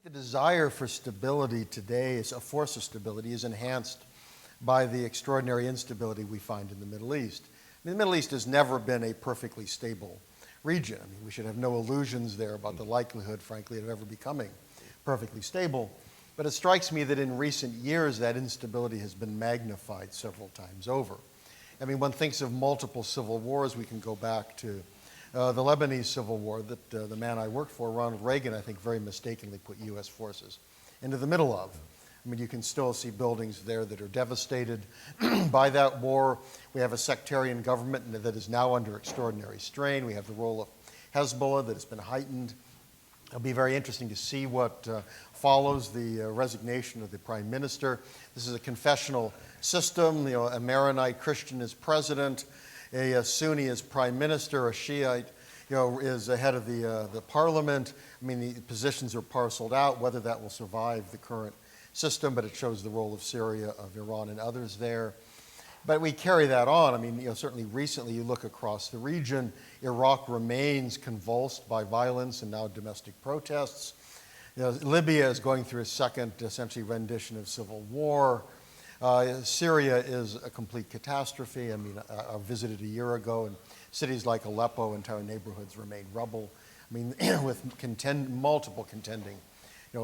think the desire for stability today, is a force of stability, is enhanced by the extraordinary instability we find in the Middle East. The Middle East has never been a perfectly stable region. We should have no illusions there about the likelihood, frankly, of ever becoming perfectly stable. But it strikes me that in recent years, that instability has been magnified several times over. One thinks of multiple civil wars. We can go back to the Lebanese Civil War that the man I worked for, Ronald Reagan, I think very mistakenly put U.S. forces into the middle of. You can still see buildings there that are devastated by that war. We have a sectarian government that is now under extraordinary strain. We have the role of Hezbollah that has been heightened. It'll be very interesting to see what follows the resignation of the prime minister. This is a confessional system. A Maronite Christian is president, a Sunni is prime minister, a Shiite is the head of the parliament. The positions are parceled out, whether that will survive the current system, but it shows the role of Syria, of Iran, and others there. But we carry that on. Certainly recently you look across the region, Iraq remains convulsed by violence and now domestic protests. Libya is going through a second, essentially, rendition of civil war. Syria is a complete catastrophe. I visited a year ago, and cities like Aleppo, entire neighborhoods remain rubble. With multiple contending,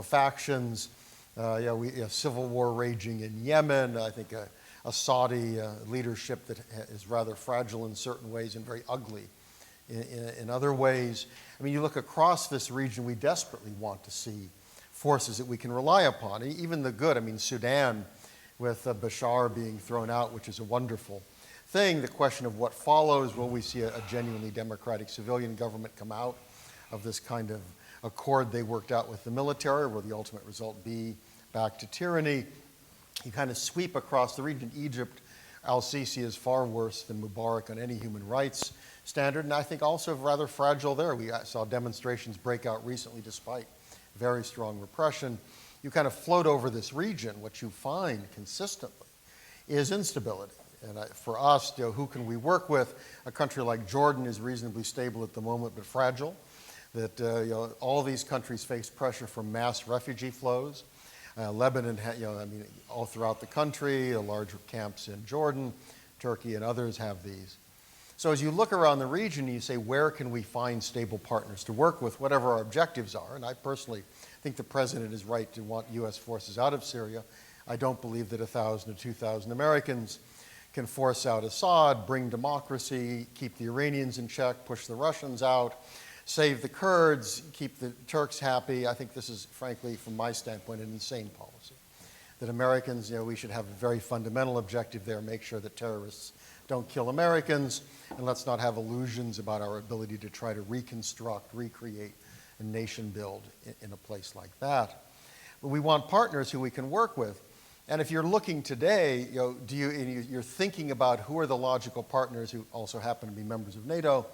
factions. We have civil war raging in Yemen. I think a Saudi leadership that is rather fragile in certain ways and very ugly in other ways. You look across this region, we desperately want to see forces that we can rely upon, even the good. Sudan, with Bashar being thrown out, which is a wonderful thing. The question of what follows, will we see a genuinely democratic civilian government come out of this kind of accord they worked out with the military, or will the ultimate result be back to tyranny? You kind of sweep across the region. Egypt, al-Sisi is far worse than Mubarak on any human rights standard, and I think also rather fragile there. We saw demonstrations break out recently despite very strong repression. You kind of float over this region. What you find consistently is instability. And for us, who can we work with? A country like Jordan is reasonably stable at the moment, but fragile. That all these countries face pressure from mass refugee flows. Lebanon, all throughout the country, larger camps in Jordan, Turkey, and others have these. So as you look around the region, you say, where can we find stable partners to work with, whatever our objectives are? And I personally think the president is right to want U.S. forces out of Syria. I don't believe that 1,000 to 2,000 Americans can force out Assad, bring democracy, keep the Iranians in check, push the Russians out, save the Kurds, keep the Turks happy. I think this is, frankly, from my standpoint, an insane policy. That Americans, we should have a very fundamental objective there, make sure that terrorists don't kill Americans, and let's not have illusions about our ability to try to reconstruct, recreate, and nation build in a place like that. But we want partners who we can work with. And if you're looking today, you're thinking about who are the logical partners who also happen to be members of NATO.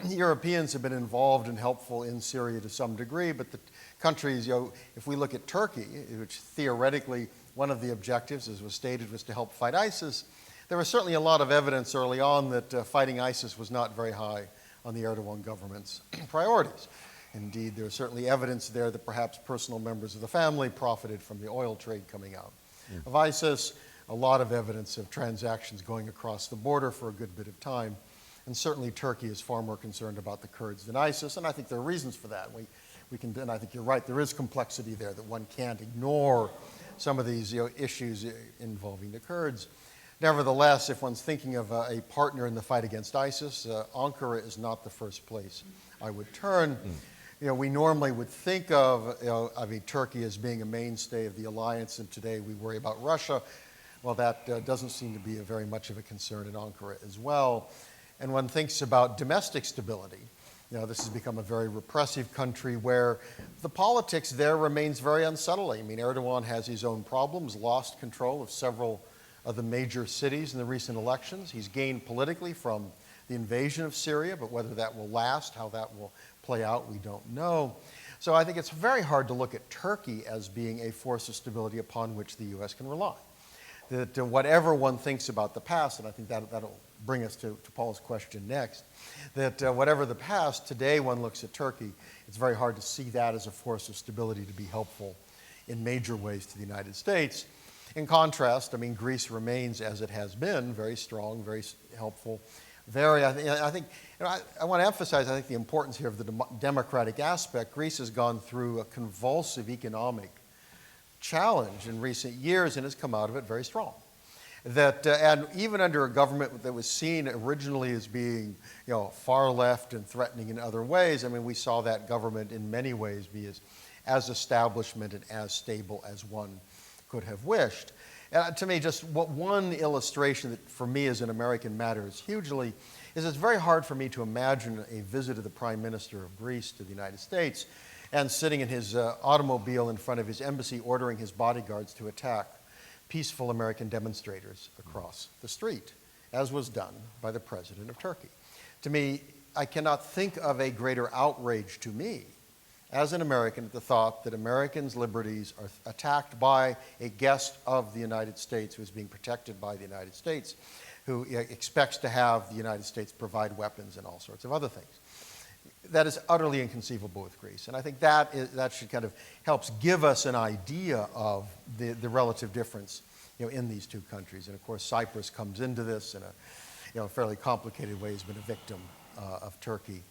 Europeans have been involved and helpful in Syria to some degree, but the countries, if we look at Turkey, which theoretically one of the objectives, as was stated, was to help fight ISIS, there was certainly a lot of evidence early on that fighting ISIS was not very high on the Erdogan government's priorities. Indeed, there's certainly evidence there that perhaps personal members of the family profited from the oil trade coming out of ISIS. A lot of evidence of transactions going across the border for a good bit of time. And certainly Turkey is far more concerned about the Kurds than ISIS, and I think there are reasons for that. And I think you're right, there is complexity there that one can't ignore some of these issues involving the Kurds. Nevertheless, if one's thinking of a partner in the fight against ISIS, Ankara is not the first place I would turn. We normally would think of Turkey as being a mainstay of the alliance, and today we worry about Russia. Well, that doesn't seem to be very much of a concern in Ankara as well. And one thinks about domestic stability. This has become a very repressive country where the politics there remains very unsettling. Erdogan has his own problems, lost control of several of the major cities in the recent elections. He's gained politically from the invasion of Syria, but whether that will last, how that will play out, we don't know. So I think it's very hard to look at Turkey as being a force of stability upon which the U.S. can rely. That whatever one thinks about the past, and I think that'll bring us to Paul's question next, that whatever the past, today one looks at Turkey, it's very hard to see that as a force of stability to be helpful in major ways to the United States. In contrast, I mean, Greece remains, as it has been, very strong, very helpful. I think I want to emphasize, I think, the importance here of the democratic aspect. Greece has gone through a convulsive economic challenge in recent years and has come out of it very strong. And even under a government that was seen originally as being, far left and threatening in other ways, I mean, we saw that government in many ways be as establishment and as stable as one could have wished. And to me, just one illustration that for me as an American matters hugely is it's very hard for me to imagine a visit of the Prime Minister of Greece to the United States and sitting in his automobile in front of his embassy ordering his bodyguards to attack peaceful American demonstrators across the street, as was done by the President of Turkey. To me, I cannot think of a greater outrage to me as an American at the thought that Americans' liberties are attacked by a guest of the United States who is being protected by the United States, who expects to have the United States provide weapons and all sorts of other things. That is utterly inconceivable with Greece. And I think that should kind of helps give us an idea of the relative difference in these two countries. And of course, Cyprus comes into this in a fairly complicated way, has been a victim of Turkey.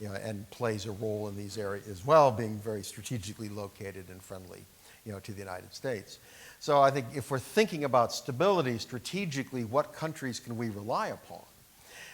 And plays a role in these areas as well, being very strategically located and friendly, to the United States. So I think if we're thinking about stability strategically, what countries can we rely upon?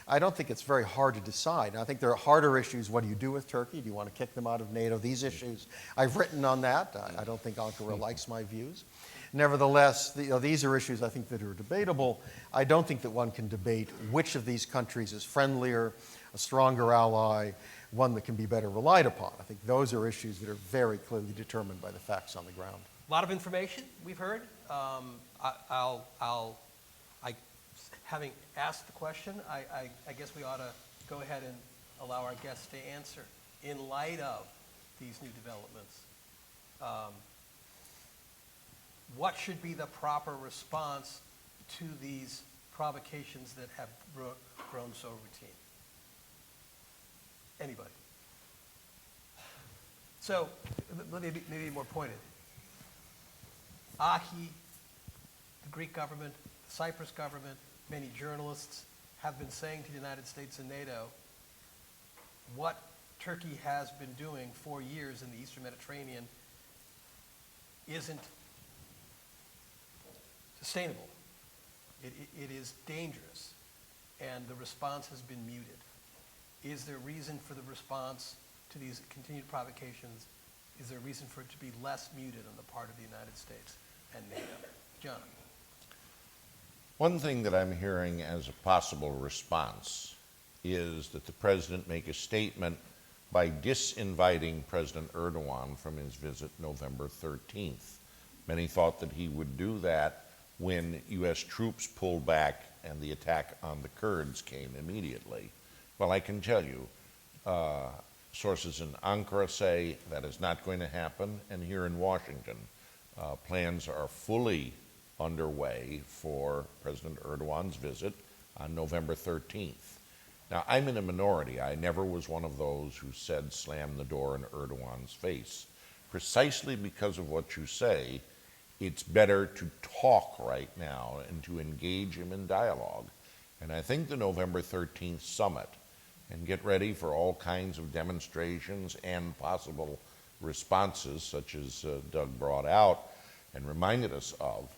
I don't think it's very hard to decide. I think there are harder issues. What do you do with Turkey? Do you want to kick them out of NATO? These issues, I've written on that. I don't think Ankara likes my views. Nevertheless, these are issues I think that are debatable. I don't think that one can debate which of these countries is friendlier, a stronger ally, one that can be better relied upon. I think those are issues that are very clearly determined by the facts on the ground. A lot of information we've heard. Having asked the question, I guess we ought to go ahead and allow our guests to answer. In light of these new developments, what should be the proper response to these provocations that have grown so routine? Anybody? So, let me be more pointed. Ahi, the Greek government, the Cyprus government, many journalists have been saying to the United States and NATO what Turkey has been doing for years in the Eastern Mediterranean isn't sustainable. It is dangerous, and the response has been muted. Is there reason for the response to these continued provocations? Is there reason for it to be less muted on the part of the United States and NATO? John. One thing that I'm hearing as a possible response is that the president make a statement by disinviting President Erdogan from his visit November 13th. Many thought that he would do that when U.S. troops pulled back and the attack on the Kurds came immediately. Well, I can tell you, sources in Ankara say that is not going to happen, and here in Washington, plans are fully underway for President Erdogan's visit on November 13th. Now, I'm in a minority. I never was one of those who said slam the door in Erdogan's face. Precisely because of what you say, it's better to talk right now and to engage him in dialogue. And I think the November 13th summit, and get ready for all kinds of demonstrations and possible responses, such as Doug brought out and reminded us of.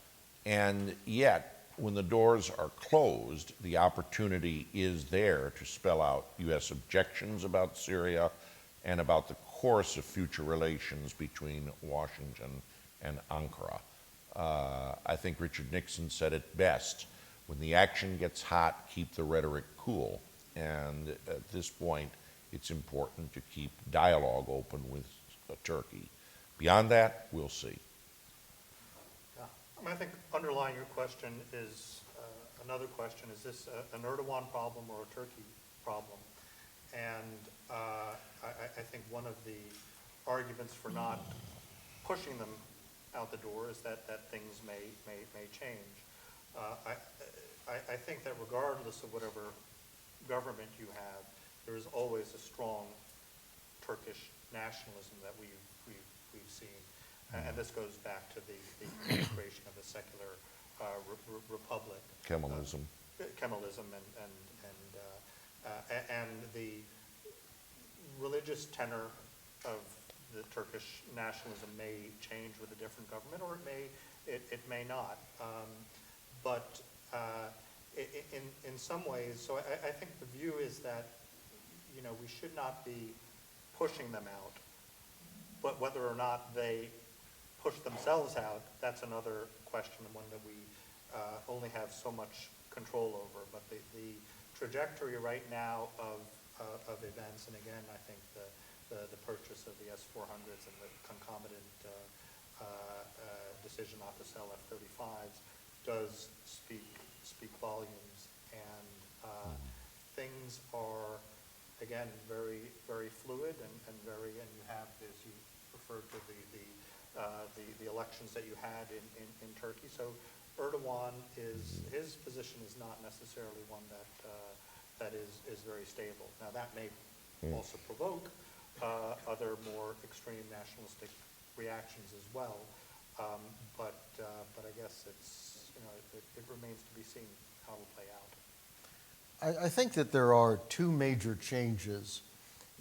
And yet, when the doors are closed, the opportunity is there to spell out U.S. objections about Syria and about the course of future relations between Washington and Ankara. I think Richard Nixon said it best. When the action gets hot, keep the rhetoric cool. And at this point, it's important to keep dialogue open with Turkey. Beyond that, we'll see. I think underlying your question is another question. Is this an Erdogan problem or a Turkey problem? And I think one of the arguments for not pushing them out the door is that things may change. I think that regardless of whatever government you have, there is always a strong Turkish nationalism that we've seen. And this goes back to the creation of a secular republic. Kemalism. Kemalism and the religious tenor of the Turkish nationalism may change with a different government, or it may not. But in some ways, so I think the view is that, you know, we should not be pushing them out, but whether or not they push themselves out, that's another question, and one that we only have so much control over. But the trajectory right now of events, and again, I think the purchase of the S-400s and the concomitant decision not to sell F-35s does speak volumes, and things are, again, very, very fluid and you have, as you referred to, the elections that you had in Turkey. So Erdogan his position is not necessarily one that is very stable. Now that may also provoke other more extreme nationalistic reactions as well, but I guess it's, you know, it remains to be seen how it'll play out. I think that there are two major changes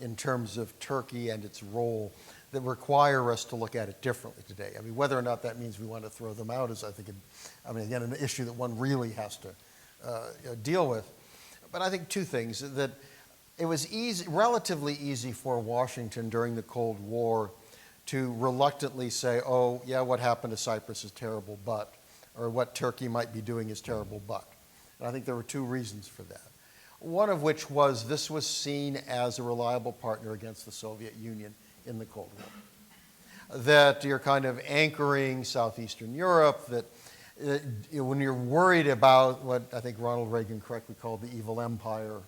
in terms of Turkey and its role that require us to look at it differently today. I mean, whether or not that means we want to throw them out is, I think, again, an issue that one really has to deal with. But I think two things: that it was relatively easy for Washington during the Cold War to reluctantly say, oh, yeah, what happened to Cyprus is terrible, but, or what Turkey might be doing is terrible, but. And I think there were two reasons for that. One of which was this was seen as a reliable partner against the Soviet Union in the Cold War. That you're kind of anchoring Southeastern Europe, that when you're worried about what I think Ronald Reagan correctly called the evil empire,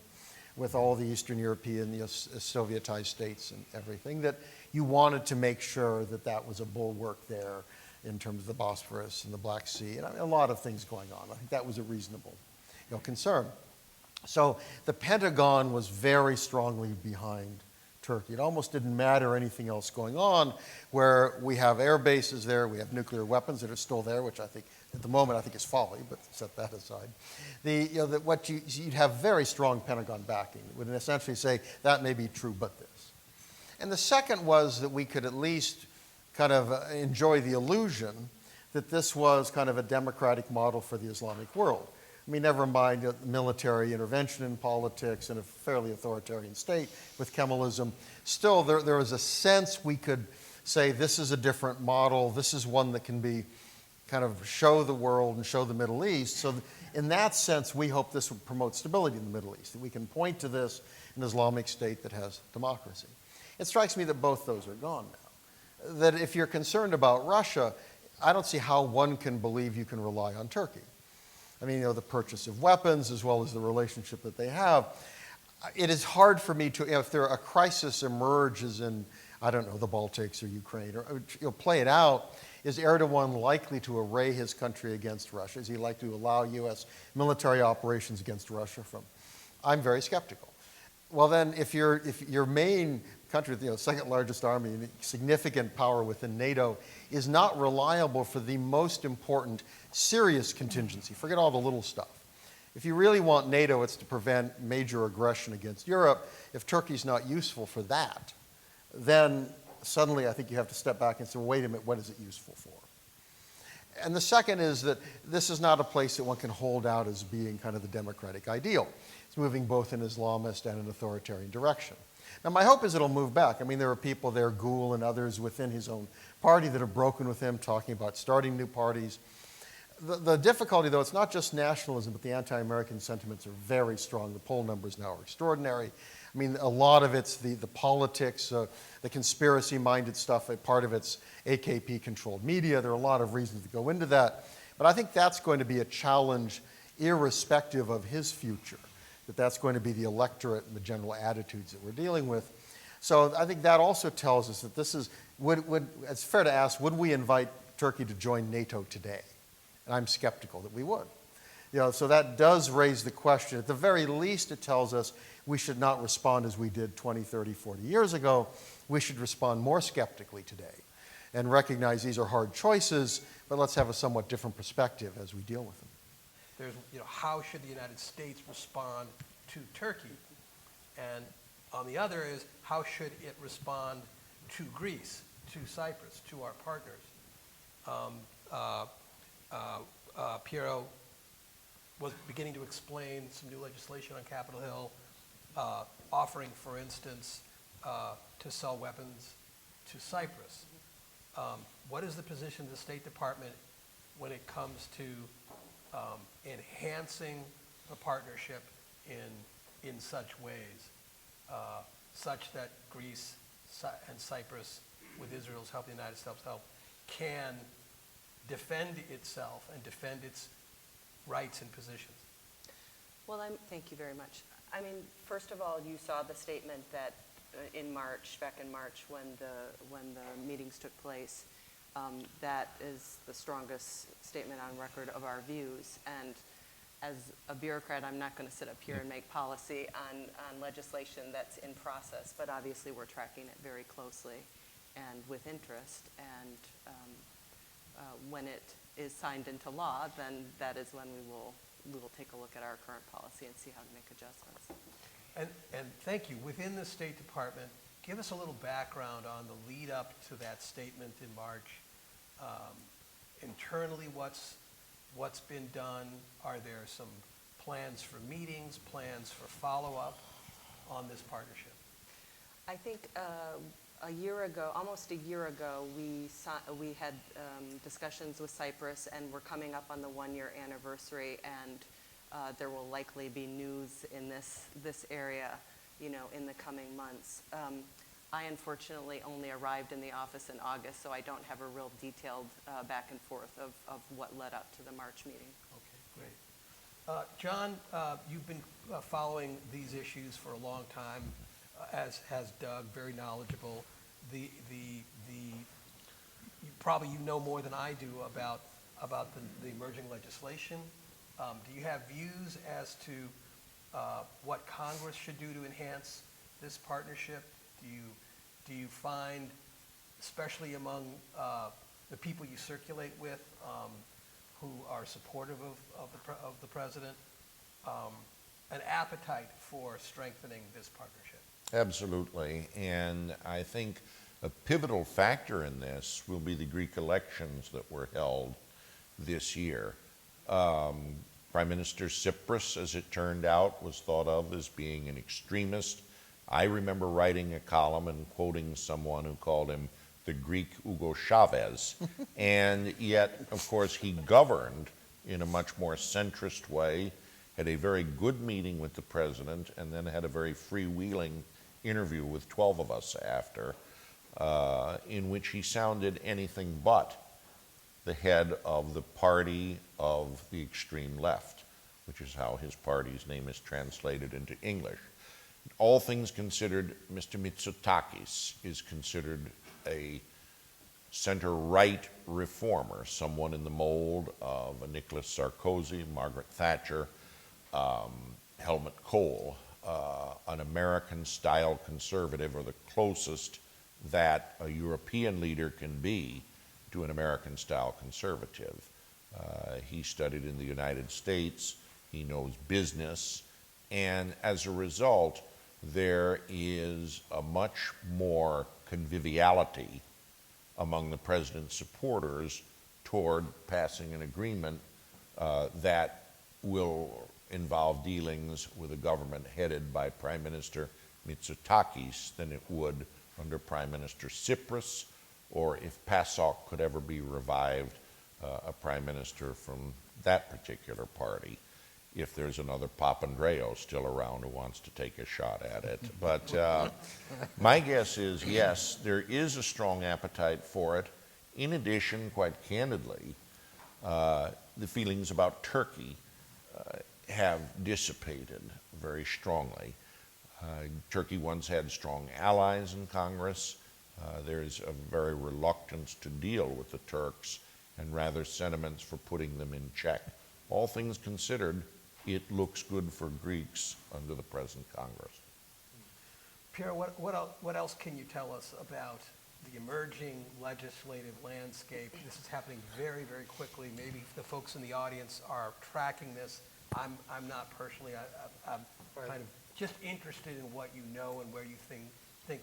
with all the Eastern European, the Sovietized states and everything, that you wanted to make sure that that was a bulwark there in terms of the Bosphorus and the Black Sea, and a lot of things going on. I think that was a reasonable concern. So the Pentagon was very strongly behind Turkey. It almost didn't matter anything else going on, where we have air bases there, we have nuclear weapons that are still there, which I think, at the moment, I think is folly, but set that aside. You'd have very strong Pentagon backing that would essentially say, that may be true, but this. And the second was that we could at least kind of enjoy the illusion that this was kind of a democratic model for the Islamic world. I mean, never mind military intervention in politics in a fairly authoritarian state with Kemalism. Still, there was a sense we could say this is a different model, this is one that can be kind of show the world and show the Middle East. So in that sense, we hope this would promote stability in the Middle East, that we can point to this, an Islamic state that has democracy. It strikes me that both those are gone now. That if you're concerned about Russia, I don't see how one can believe you can rely on Turkey. I mean, the purchase of weapons as well as the relationship that they have. It is hard for me to, if a crisis emerges in, I don't know, the Baltics or Ukraine, or play it out, is Erdogan likely to array his country against Russia? Is he likely to allow U.S. military operations against Russia I'm very skeptical. Well, then, if your main country, second largest army, significant power within NATO, is not reliable for the most important serious contingency, forget all the little stuff. If you really want NATO, it's to prevent major aggression against Europe. If Turkey's not useful for that, then suddenly I think you have to step back and say, well, wait a minute, what is it useful for? And the second is that this is not a place that one can hold out as being kind of the democratic ideal. It's moving both in Islamist and an authoritarian direction. Now, my hope is it'll move back. I mean, there are people there, Gül and others within his own party that have broken with him, talking about starting new parties. The difficulty, though, it's not just nationalism, but the anti-American sentiments are very strong. The poll numbers now are extraordinary. I mean, a lot of it's the politics, the conspiracy-minded stuff, part of it's AKP-controlled media. There are a lot of reasons to go into that. But I think that's going to be a challenge irrespective of his future, that's going to be the electorate and the general attitudes that we're dealing with. So I think that also tells us that this is, it's fair to ask, would we invite Turkey to join NATO today? And I'm skeptical that we would. So that does raise the question. At the very least, it tells us we should not respond as we did 20, 30, 40 years ago. We should respond more skeptically today and recognize these are hard choices, but let's have a somewhat different perspective as we deal with them. There's, how should the United States respond to Turkey? And on the other is, how should it respond to Greece, to Cyprus, to our partners? Piero was beginning to explain some new legislation on Capitol Hill, offering, for instance, to sell weapons to Cyprus. What is the position of the State Department when it comes to enhancing the partnership in such ways, such that Greece and Cyprus, with Israel's help, the United States' help, can defend itself and defend its rights and positions? Well, thank you very much. I mean, first of all, you saw the statement that back in March, when the meetings took place, that is the strongest statement on record of our views. And as a bureaucrat, I'm not going to sit up here and make policy on legislation that's in process, but obviously we're tracking it very closely and with interest. And when it is signed into law, then that is when we will take a look at our current policy and see how to make adjustments. And thank you. Within the State Department, give us a little background on the lead up to that statement in March. Internally, what's been done? Are there some plans for meetings, plans for follow-up on this partnership? I think almost a year ago, we had discussions with Cyprus, and we're coming up on the 1-year anniversary, and there will likely be news in this area, in the coming months. I unfortunately only arrived in the office in August, so I don't have a real detailed back and forth of what led up to the March meeting. Okay, great. John, you've been following these issues for a long time, as has Doug, very knowledgeable. You know more than I do about the emerging legislation. Do you have views as to what Congress should do to enhance this partnership? Do you find, especially among the people you circulate with, who are supportive of the president, an appetite for strengthening this partnership? Absolutely, and I think a pivotal factor in this will be the Greek elections that were held this year. Prime Minister Tsipras, as it turned out, was thought of as being an extremist. I remember writing a column and quoting someone who called him the Greek Hugo Chavez, and yet, of course, he governed in a much more centrist way, had a very good meeting with the president, and then had a very freewheeling interview with 12 of us after, in which he sounded anything but the head of the party of the extreme left, which is how his party's name is translated into English. All things considered, Mr. Mitsotakis is considered a center-right reformer, someone in the mold of a Nicolas Sarkozy, Margaret Thatcher, Helmut Kohl, an American-style conservative, or the closest that a European leader can be to an American-style conservative. He studied in the United States, he knows business, and as a result, there is a much more conviviality among the president's supporters toward passing an agreement that will involve dealings with a government headed by Prime Minister Mitsotakis than it would under Prime Minister Tsipras, or if PASOK could ever be revived, a prime minister from that particular party, if there's another Papandreou still around who wants to take a shot at it. But my guess is, yes, there is a strong appetite for it. In addition, quite candidly, the feelings about Turkey have dissipated very strongly. Turkey once had strong allies in Congress. There's a very reluctance to deal with the Turks, and rather sentiments for putting them in check all things considered, it looks good for Greeks under the present Congress. Pierre, what else can you tell us about the emerging legislative landscape? This is happening very, very quickly. Maybe the folks in the audience are tracking this. I'm not personally. I'm kind of just interested in what you know and where you think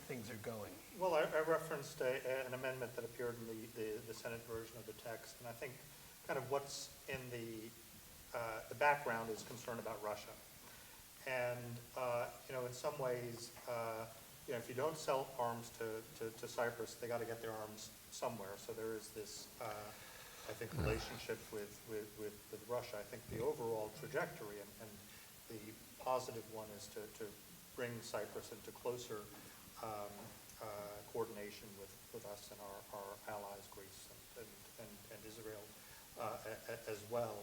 things are going. Well, I referenced an amendment that appeared in the Senate version of the text, and I think kind of what's in the background is concern about Russia. And, in some ways, if you don't sell arms to Cyprus, they got to get their arms somewhere. So there is this, I think, relationship with Russia. I think the overall trajectory and the positive one is to bring Cyprus into closer coordination with us and our allies, Greece and Israel as well.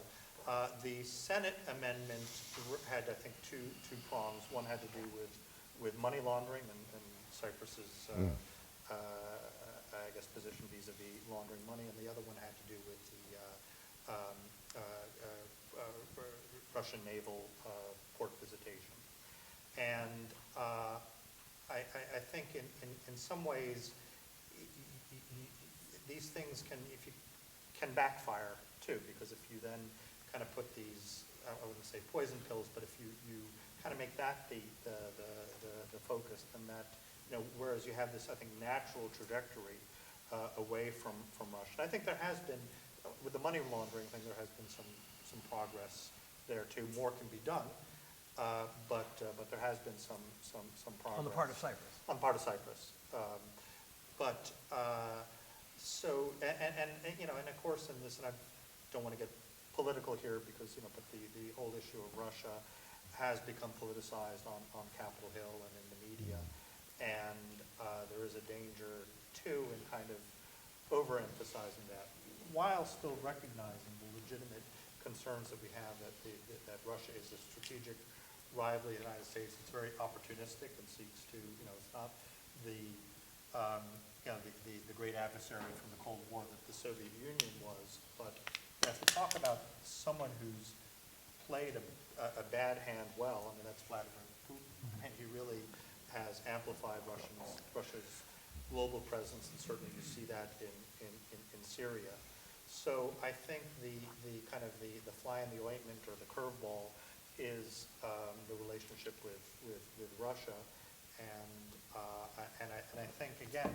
The Senate amendment had, I think, two prongs. One had to do with money laundering and Cyprus's, I guess, position vis-a-vis laundering money, and the other one had to do with the Russian naval port visitation. And I think in some ways these things can backfire too, because if you then kind of put these, I wouldn't say poison pills, but if you kind of make that the focus, then that, whereas you have this, I think, natural trajectory away from Russia. And I think there has been, with the money laundering thing, there has been some progress there too. More can be done, but there has been some progress. On the part of Cyprus. On the part of Cyprus. And of course in this, and I don't want to get political here because, but the whole issue of Russia has become politicized on Capitol Hill and in the media. And there is a danger too in kind of overemphasizing that, while still recognizing the legitimate concerns that we have that Russia is a strategic rival of the United States. It's very opportunistic and seeks to, it's not the great adversary from the Cold War that the Soviet Union was. But if we talk about someone who's played a bad hand well, I mean, that's Vladimir Putin, and he really has amplified Russia's global presence, and certainly you see that in Syria. So I think the kind of the fly in the ointment or the curveball is the relationship with Russia, and I think again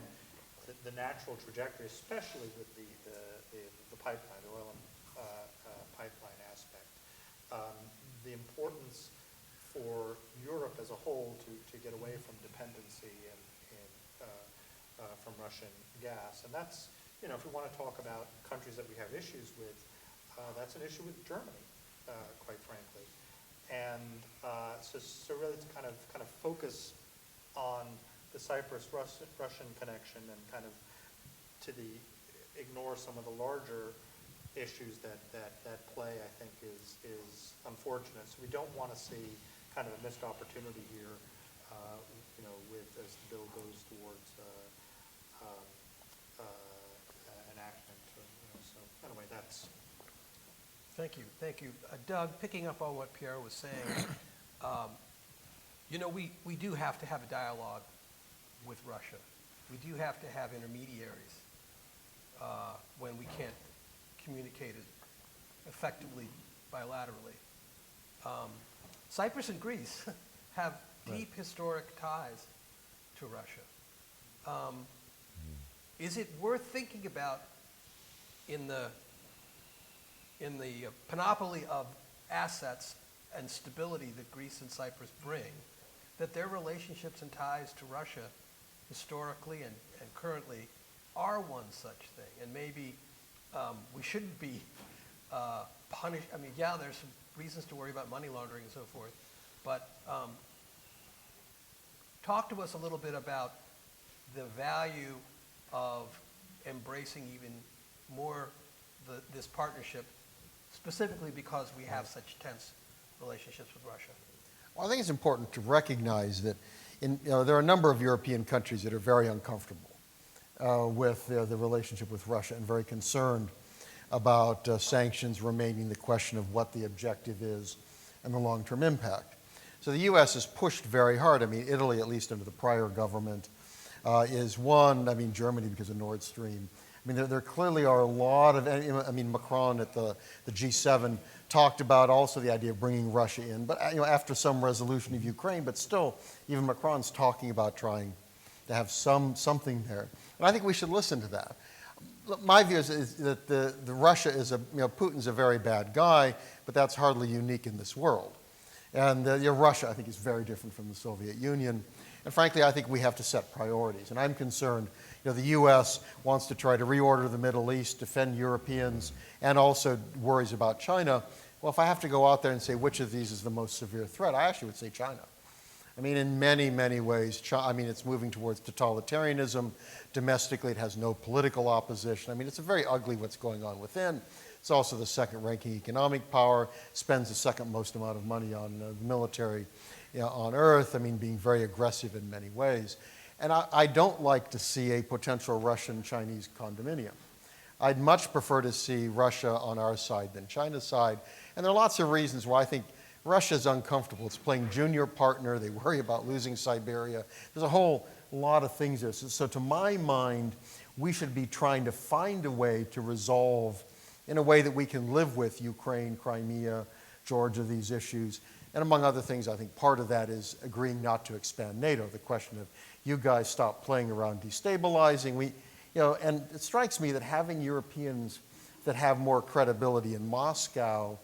the natural trajectory, especially with the pipeline, the oil pipeline aspect, the importance for Europe as a whole to get away from dependency from Russian gas, and that's, if we want to talk about countries that we have issues with, that's an issue with Germany, quite frankly. And so really to kind of focus on the Cyprus-Russian connection and kind of ignore some of the larger issues that play, I think, is unfortunate. So we don't want to see kind of a missed opportunity here, as the bill goes towards enactment. So anyway, that's. Thank you. Doug, picking up on what Pierre was saying, we do have to have a dialogue with Russia. We do have to have intermediaries when we can't communicate it effectively bilaterally. Cyprus and Greece have deep historic ties to Russia. Is it worth thinking about in the panoply of assets and stability that Greece and Cyprus bring, that their relationships and ties to Russia historically and currently are one such thing? And maybe we shouldn't be punished. I mean, yeah, there's some reasons to worry about money laundering and so forth, but talk to us a little bit about the value of embracing even more this partnership, specifically because we have such tense relationships with Russia. Well, I think it's important to recognize that there are a number of European countries that are very uncomfortable with the relationship with Russia and very concerned about sanctions remaining the question of what the objective is and the long-term impact. So the U.S. has pushed very hard. I mean, Italy, at least under the prior government, is one. I mean, Germany because of Nord Stream. I mean, there clearly are a lot of, I mean, Macron at the G7 talked about also the idea of bringing Russia in, but after some resolution of Ukraine, but still, even Macron's talking about trying to have something there. And I think we should listen to that. My view is that the Russia is Putin's a very bad guy, but that's hardly unique in this world. And Russia, I think, is very different from the Soviet Union. And frankly, I think we have to set priorities. And I'm concerned, the U.S. wants to try to reorder the Middle East, defend Europeans, and also worries about China. Well, if I have to go out there and say which of these is the most severe threat, I actually would say China. I mean, in many, many ways, it's moving towards totalitarianism. Domestically, it has no political opposition. I mean, it's very ugly what's going on within. It's also the second-ranking economic power, spends the second most amount of money on the military on Earth, I mean, being very aggressive in many ways. And I don't like to see a potential Russian-Chinese condominium. I'd much prefer to see Russia on our side than China's side. And there are lots of reasons why I think Russia's uncomfortable. It's playing junior partner. They worry about losing Siberia. There's a whole lot of things there. So to my mind, we should be trying to find a way to resolve in a way that we can live with Ukraine, Crimea, Georgia, these issues. And among other things, I think part of that is agreeing not to expand NATO. The question of you guys stop playing around destabilizing. And it strikes me that having Europeans that have more credibility in Moscow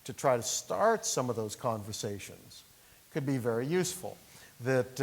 to try to start some of those conversations could be very useful. That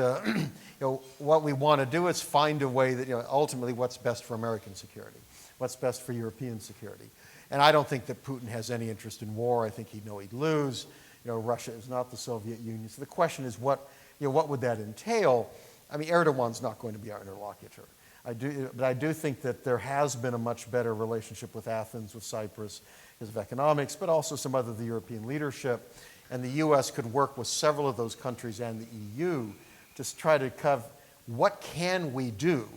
what we want to do is find a way that ultimately what's best for American security, what's best for European security. And I don't think that Putin has any interest in war. I think he'd know he'd lose. Russia is not the Soviet Union. So the question is what would that entail? I mean, Erdogan's not going to be our interlocutor. But I do think that there has been a much better relationship with Athens, with Cyprus, because of economics, but also some other the European leadership. And the U.S. could work with several of those countries and the EU to try to cover what can we do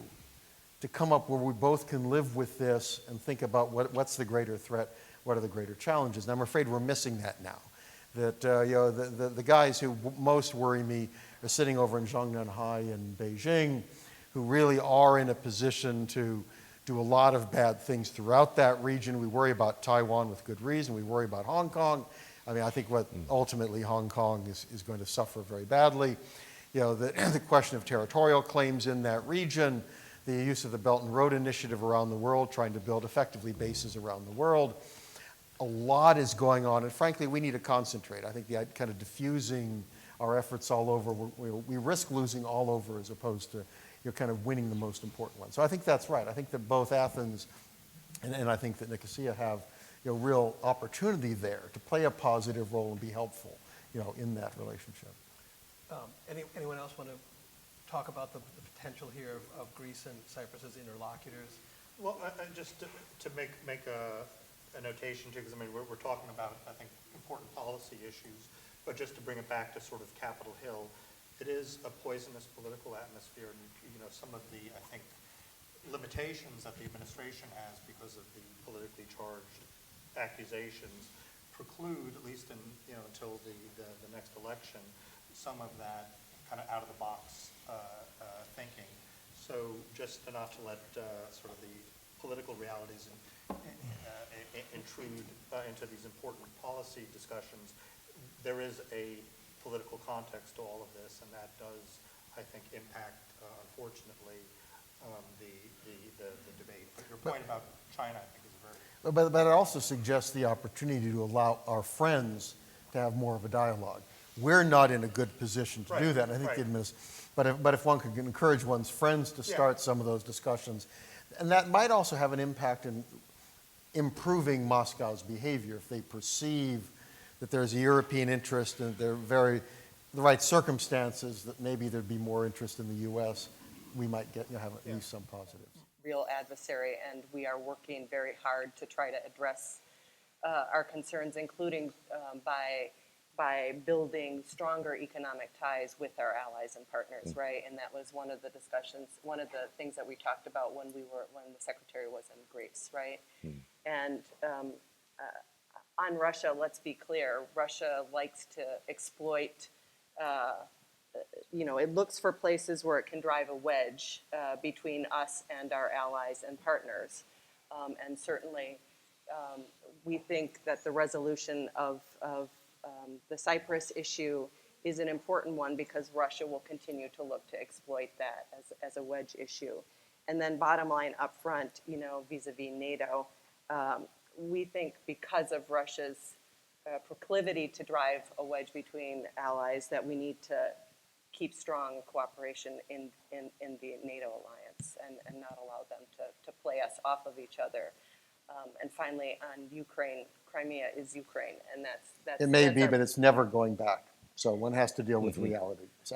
to come up where we both can live with this and think about what's the greater threat, what are the greater challenges. And I'm afraid we're missing that now. That the guys who most worry me are sitting over in Zhongnanhai and Beijing, who really are in a position to do a lot of bad things throughout that region. We worry about Taiwan with good reason. We worry about Hong Kong. I mean, I think what ultimately Hong Kong is going to suffer very badly. The question of territorial claims in that region, the use of the Belt and Road Initiative around the world, trying to build effectively bases around the world. A lot is going on, and frankly, we need to concentrate. I think the kind of diffusing our efforts all over, we risk losing all over as opposed to kind of winning the most important one. So I think that's right. I think that both Athens and I think that Nicosia have real opportunity there to play a positive role and be helpful in that relationship. Anyone else want to talk about the potential here of Greece and Cyprus as interlocutors? Well, just to make a notation too, because I mean we're talking about, I think, important policy issues, but just to bring it back to sort of Capitol Hill, it is a poisonous political atmosphere, and some of the, I think, limitations that the administration has because of the politically charged accusations preclude, at least in until the next election, some of that kind of out of the box thinking. So just not to let sort of the political realities intrude into these important policy discussions, there is a political context to all of this, and that does, I think, impact, unfortunately, the debate. But your point about China, I think, is very... But it also suggests the opportunity to allow our friends to have more of a dialogue. We're not in a good position to do that. And I think but if one could encourage one's friends to start some of those discussions, and that might also have an impact in improving Moscow's behavior if they perceive that there's a European interest and they're the right circumstances, that maybe there'd be more interest in the U.S., we might have at least some positives. Real adversary, and we are working very hard to try to address our concerns, including by building stronger economic ties with our allies and partners, right? And that was one of the discussions, one of the things that we talked about when the secretary was in Greece, right? And on Russia, let's be clear, Russia likes to exploit, it looks for places where it can drive a wedge between us and our allies and partners. And certainly, we think that the resolution of the Cyprus issue is an important one because Russia will continue to look to exploit that as a wedge issue. And then bottom line up front, vis-a-vis NATO, we think because of Russia's proclivity to drive a wedge between allies that we need to keep strong cooperation in the NATO alliance and not allow them to play us off of each other. And finally, on Ukraine, Crimea is Ukraine, and that's It may that's be, our- but it's never going back. So one has to deal with reality. So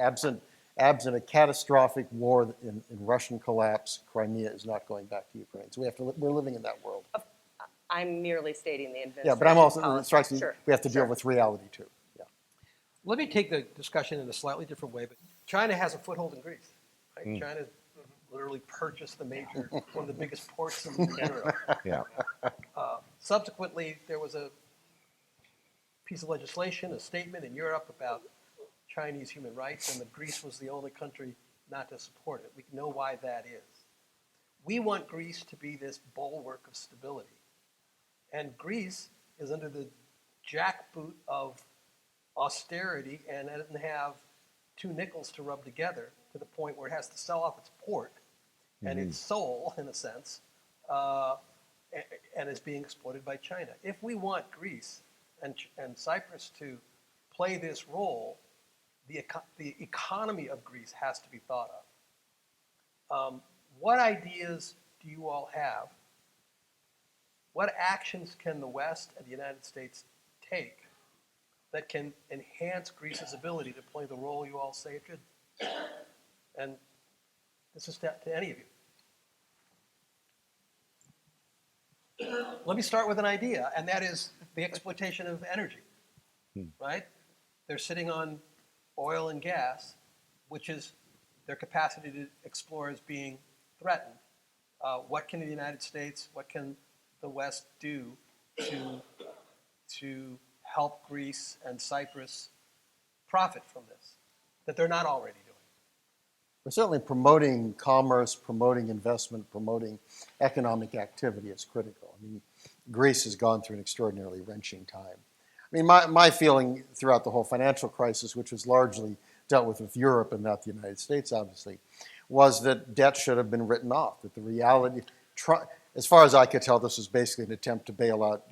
absent a catastrophic war in Russian collapse, Crimea is not going back to Ukraine. So we're living in that world. I'm merely stating the administration. Yeah, but I'm also, it policy. strikes me, Sure, we have to deal sure. with reality too. Yeah. Let me take the discussion in a slightly different way, but China has a foothold in Greece. Right? China literally purchased one of the biggest ports in Europe. Yeah. Subsequently, there was a piece of legislation, a statement in Europe about Chinese human rights, and that Greece was the only country not to support it. We know why that is. We want Greece to be this bulwark of stability. And Greece is under the jackboot of austerity and doesn't have two nickels to rub together to the point where it has to sell off its port and its soul, in a sense, and is being exploited by China. If we want Greece and Cyprus to play this role, the economy of Greece has to be thought of. What ideas do you all have? What actions can the West and the United States take that can enhance Greece's ability to play the role you all say it should? And this is to any of you. Let me start with an idea, and that is the exploitation of energy, right? They're sitting on oil and gas, which is their capacity to explore is being threatened. What can the United States, what can the West do to help Greece and Cyprus profit from this that they're not already doing? We're certainly promoting commerce, promoting investment, promoting economic activity is critical. I mean, Greece has gone through an extraordinarily wrenching time. I mean, my feeling throughout the whole financial crisis, which was largely dealt with Europe and not the United States, obviously, was that debt should have been written off, that the reality, as far as I could tell, this was basically an attempt to bail out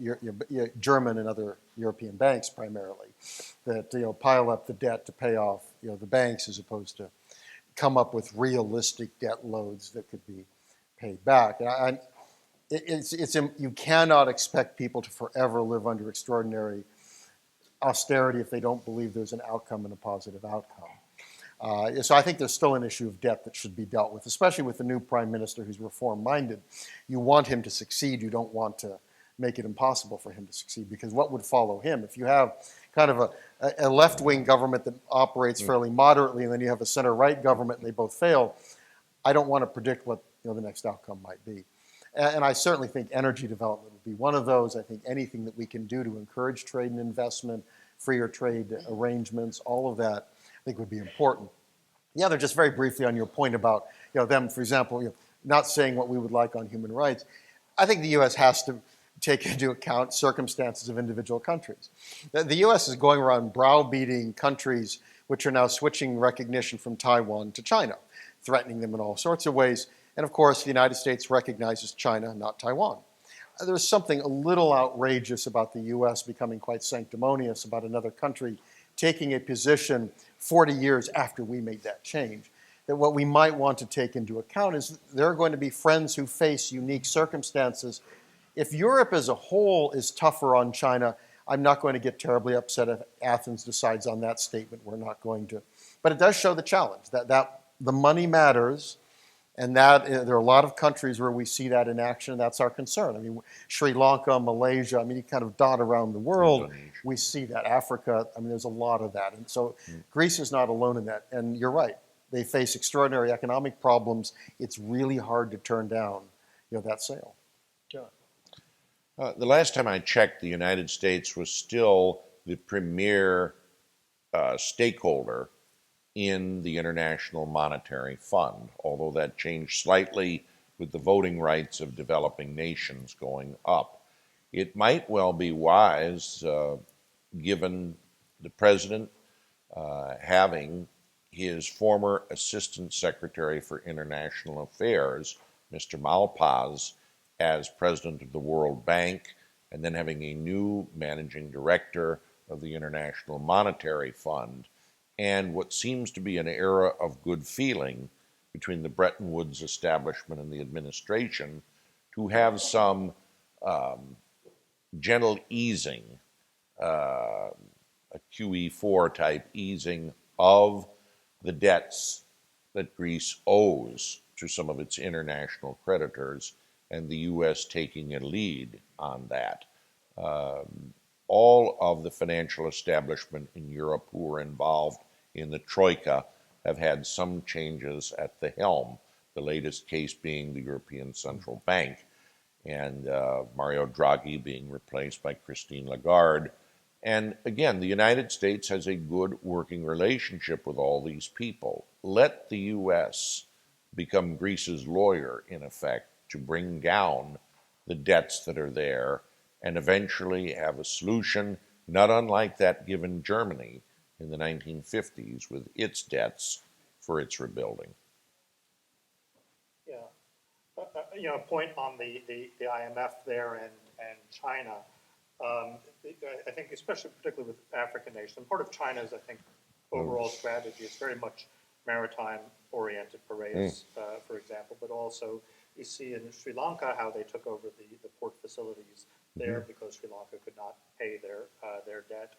German and other European banks primarily, that pile up the debt to pay off the banks as opposed to come up with realistic debt loads that could be paid back. And you cannot expect people to forever live under extraordinary austerity if they don't believe there's an outcome and a positive outcome. So I think there's still an issue of debt that should be dealt with, especially with the new prime minister who's reform-minded. You want him to succeed. You don't want to make it impossible for him to succeed, because what would follow him? If you have kind of a left-wing government that operates fairly moderately, and then you have a center-right government and they both fail, I don't want to predict what the next outcome might be. And I certainly think energy development would be one of those. I think anything that we can do to encourage trade and investment, freer trade arrangements, all of that, I think would be important. The other, just very briefly on your point about them, for example, not saying what we would like on human rights, I think the U.S. has to take into account circumstances of individual countries. The U.S. is going around browbeating countries which are now switching recognition from Taiwan to China, threatening them in all sorts of ways. And of course, the United States recognizes China, not Taiwan. There's something a little outrageous about the U.S. becoming quite sanctimonious about another country taking a position 40 years after we made that change. That what we might want to take into account is there are going to be friends who face unique circumstances. If Europe as a whole is tougher on China, I'm not going to get terribly upset if Athens decides on that statement. We're not going to. But it does show the challenge, that the money matters, and that there are a lot of countries where we see that in action, and that's our concern. I mean, Sri Lanka, Malaysia, I mean, you kind of dot around the world, Indonesia. we see that. Africa, I mean, there's a lot of that. And so Greece is not alone in that. And you're right, they face extraordinary economic problems. It's really hard to turn down that sale. John. The last time I checked, the United States was still the premier stakeholder in the International Monetary Fund, although that changed slightly with the voting rights of developing nations going up. It might well be wise, given the president having his former Assistant Secretary for International Affairs, Mr. Malpass, as president of the World Bank, and then having a new managing director of the International Monetary Fund, and what seems to be an era of good feeling between the Bretton Woods establishment and the administration to have some gentle easing, a QE4 type easing of the debts that Greece owes to some of its international creditors, and the U.S. taking a lead on that. All of the financial establishment in Europe who were involved in the Troika have had some changes at the helm, the latest case being the European Central Bank, and Mario Draghi being replaced by Christine Lagarde. And again, the United States has a good working relationship with all these people. Let the U.S. become Greece's lawyer, in effect, to bring down the debts that are there and eventually have a solution not unlike that given Germany in the 1950s with its debts for its rebuilding. Yeah. A point on the IMF there and China. I think especially particularly with African nations, part of China's, I think, overall strategy is very much maritime oriented, Piraeus, for example, but also you see in Sri Lanka how they took over the port facilities there because Sri Lanka could not pay their debt.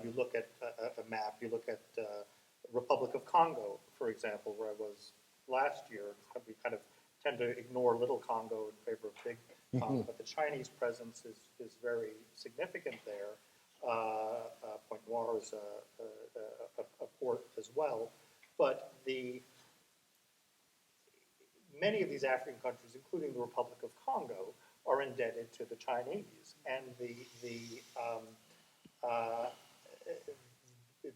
You look at a map, you look at Republic of Congo, for example, where I was last year. We kind of tend to ignore little Congo in favor of big Congo, but the Chinese presence is very significant there. Point Noir is a port as well, but many of these African countries, including the Republic of Congo, are indebted to the Chinese, and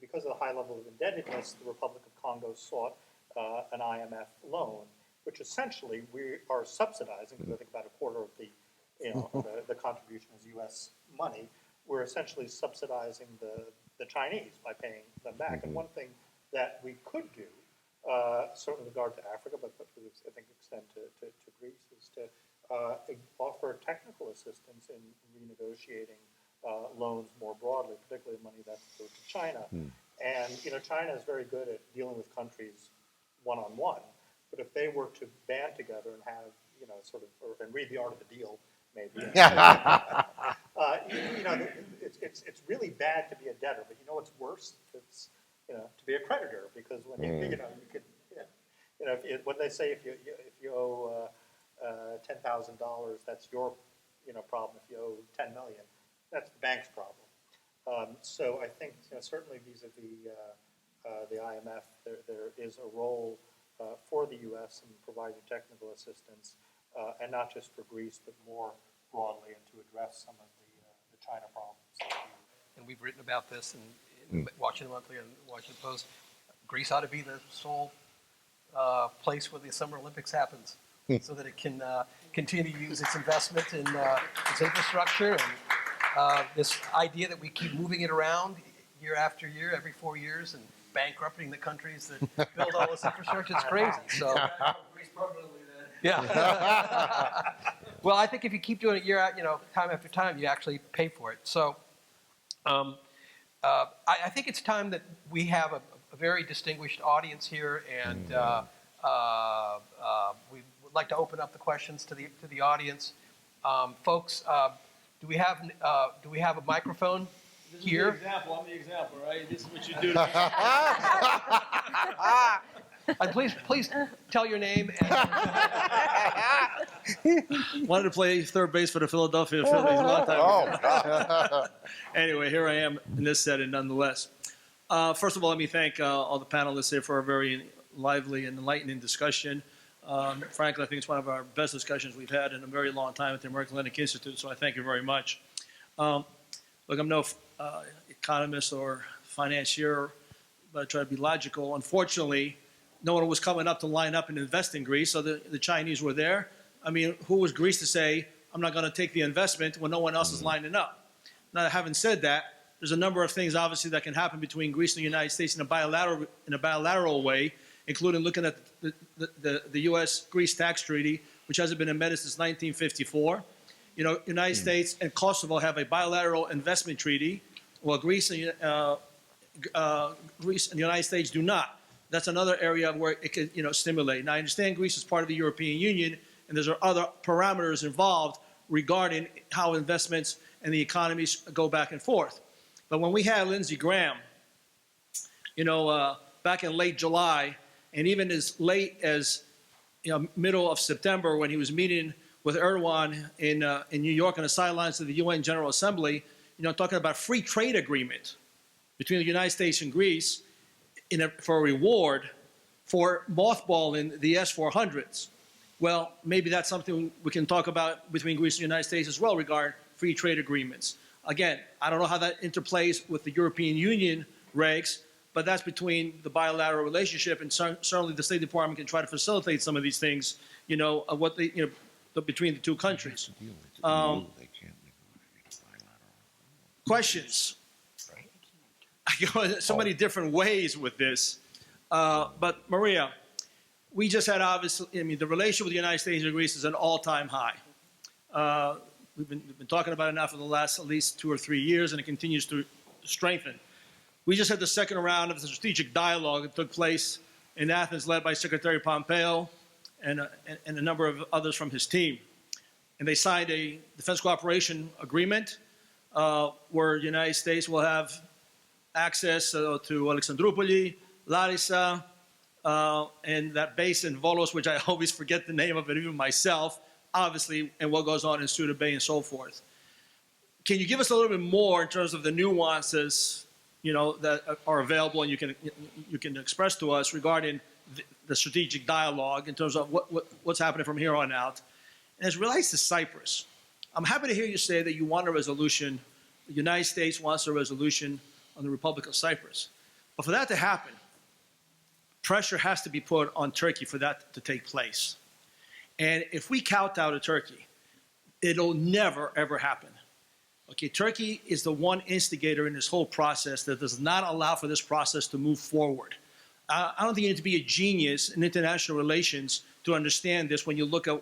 because of the high level of indebtedness, the Republic of Congo sought an IMF loan, which essentially we are subsidizing, because I think about a quarter of the contribution is U.S. money. We're essentially subsidizing the Chinese by paying them back. And one thing that we could do, certainly with regard to Africa, but I think extend to Greece, is to offer technical assistance in renegotiating loans more broadly, particularly money that goes to China. And China is very good at dealing with countries one-on-one. But if they were to band together and have and read the art of the deal, maybe. It's really bad to be a debtor, but you know what's worse? It's to be a creditor, because when you could what they say, if you owe $10,000, that's your problem. If you owe $10 million, that's the bank's problem. So I think certainly vis-a-vis the IMF, there is a role for the U.S. in providing technical assistance, and not just for Greece, but more broadly, and to address some of the China problems. And we've written about this in Washington Monthly and Washington Post. Greece ought to be the sole place where the Summer Olympics happens, so that it can continue to use its investment in its infrastructure. And this idea that we keep moving it around year after year, every 4 years, and bankrupting the countries that build all this infrastructure, it's crazy. So, yeah. Well, I think if you keep doing it year out, time after time, you actually pay for it. So, I think it's time that we have a very distinguished audience here, and we would like to open up the questions to the audience. Folks, do we have a microphone here? This is the example. I'm the example, right? This is what you do. And please tell your name. Wanted to play third base for the Philadelphia Phillies a long time ago. Anyway, here I am in this setting nonetheless. First of all, let me thank all the panelists here for a very lively and enlightening discussion. Frankly, I think it's one of our best discussions we've had in a very long time at the American Atlantic Institute, so I thank you very much. Look, I'm no economist or financier, but I try to be logical. Unfortunately, no one was coming up to line up and invest in Greece, so the Chinese were there. I mean, who was Greece to say, I'm not going to take the investment when no one else is lining up? Now, having said that, there's a number of things, obviously, that can happen between Greece and the United States in a bilateral way, including looking at the U.S.-Greece tax treaty, which hasn't been amended since 1954. You know, United States and Kosovo have a bilateral investment treaty, while Greece and the United States do not. That's another area where it could, stimulate. Now, I understand Greece is part of the European Union, and there's other parameters involved regarding how investments and the economies go back and forth. But when we had Lindsey Graham, back in late July, and even as late as middle of September, when he was meeting with Erdogan in New York on the sidelines of the UN General Assembly, talking about free trade agreement between the United States and Greece for a reward for mothballing the S-400s. Well, maybe that's something we can talk about between Greece and the United States as well regarding free trade agreements. Again, I don't know how that interplays with the European Union regs, but that's between the bilateral relationship, and certainly the State Department can try to facilitate some of these things, between the two countries. Questions? I go so many different ways with this, but Maria, we just had obviously, the relationship with the United States and Greece is an all-time high. We've been talking about it now for the last at least 2 or 3 years, and it continues to strengthen. We just had the second round of the strategic dialogue that took place in Athens, led by Secretary Pompeo and a number of others from his team. And they signed a defense cooperation agreement where the United States will have access to Alexandroupoli, Larissa, and that base in Volos, which I always forget the name of it, even myself, obviously, and what goes on in Suda Bay and so forth. Can you give us a little bit more in terms of the nuances, that are available and you can express to us regarding the strategic dialogue in terms of what's happening from here on out? And as it relates to Cyprus, I'm happy to hear you say that you want a resolution. The United States wants a resolution on the Republic of Cyprus. But for that to happen, pressure has to be put on Turkey for that to take place. And if we kowtow to Turkey, it'll never, ever happen. Okay, Turkey is the one instigator in this whole process that does not allow for this process to move forward. I don't think you need to be a genius in international relations to understand this when you look at,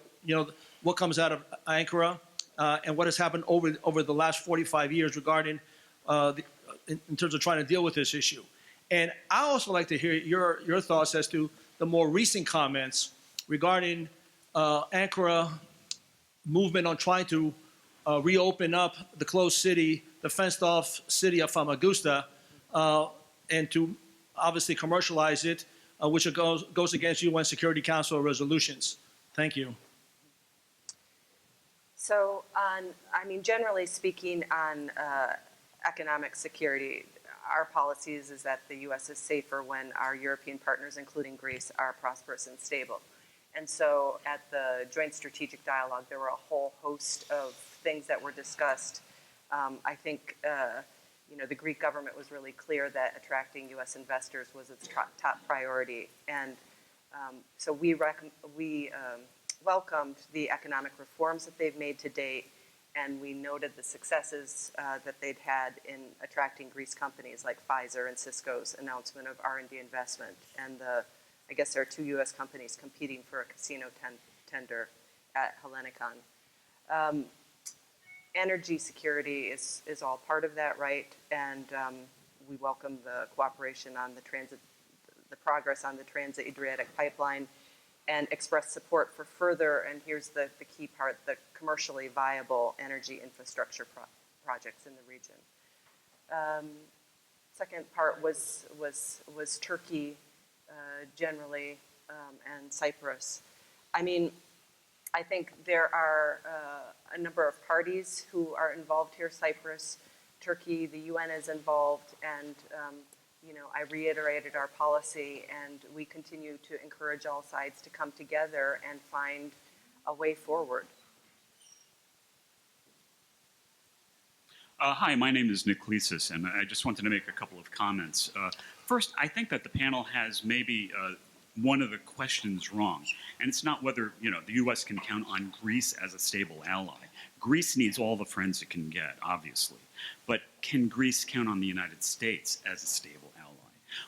what comes out of Ankara and what has happened over the last 45 years regarding, in terms of trying to deal with this issue. And I also like to hear your thoughts as to the more recent comments regarding Ankara movement on trying to reopen up the closed city, the fenced-off city of Famagusta, and to obviously commercialize it, which goes against UN Security Council resolutions. Thank you. So, generally speaking, on economic security, our policies is that the U.S. is safer when our European partners, including Greece, are prosperous and stable. And so at the Joint Strategic Dialogue, there were a whole host of things that were discussed. I think, the Greek government was really clear that attracting U.S. investors was its top priority. And so we welcomed the economic reforms that they've made to date, and we noted the successes that they'd had in attracting Greece companies like Pfizer and Cisco's announcement of R&D investment, and I guess there are 2 U.S. companies competing for a casino tender at Hellinikon. Energy security is all part of that, right? And we welcome the cooperation on the progress on the Trans-Adriatic pipeline, and express support for further, and here's the key part, the commercially viable energy infrastructure projects in the region. Second part was Turkey generally, and Cyprus. I think there are a number of parties who are involved here. Cyprus, Turkey, the UN is involved, and I reiterated our policy, and we continue to encourage all sides to come together and find a way forward. Hi, my name is Nick Leasis, and I just wanted to make a couple of comments. First, I think that the panel has maybe one of the questions wrong, and it's not whether the U.S. can count on Greece as a stable ally. Greece needs all the friends it can get, obviously, but can Greece count on the United States as a stable ally?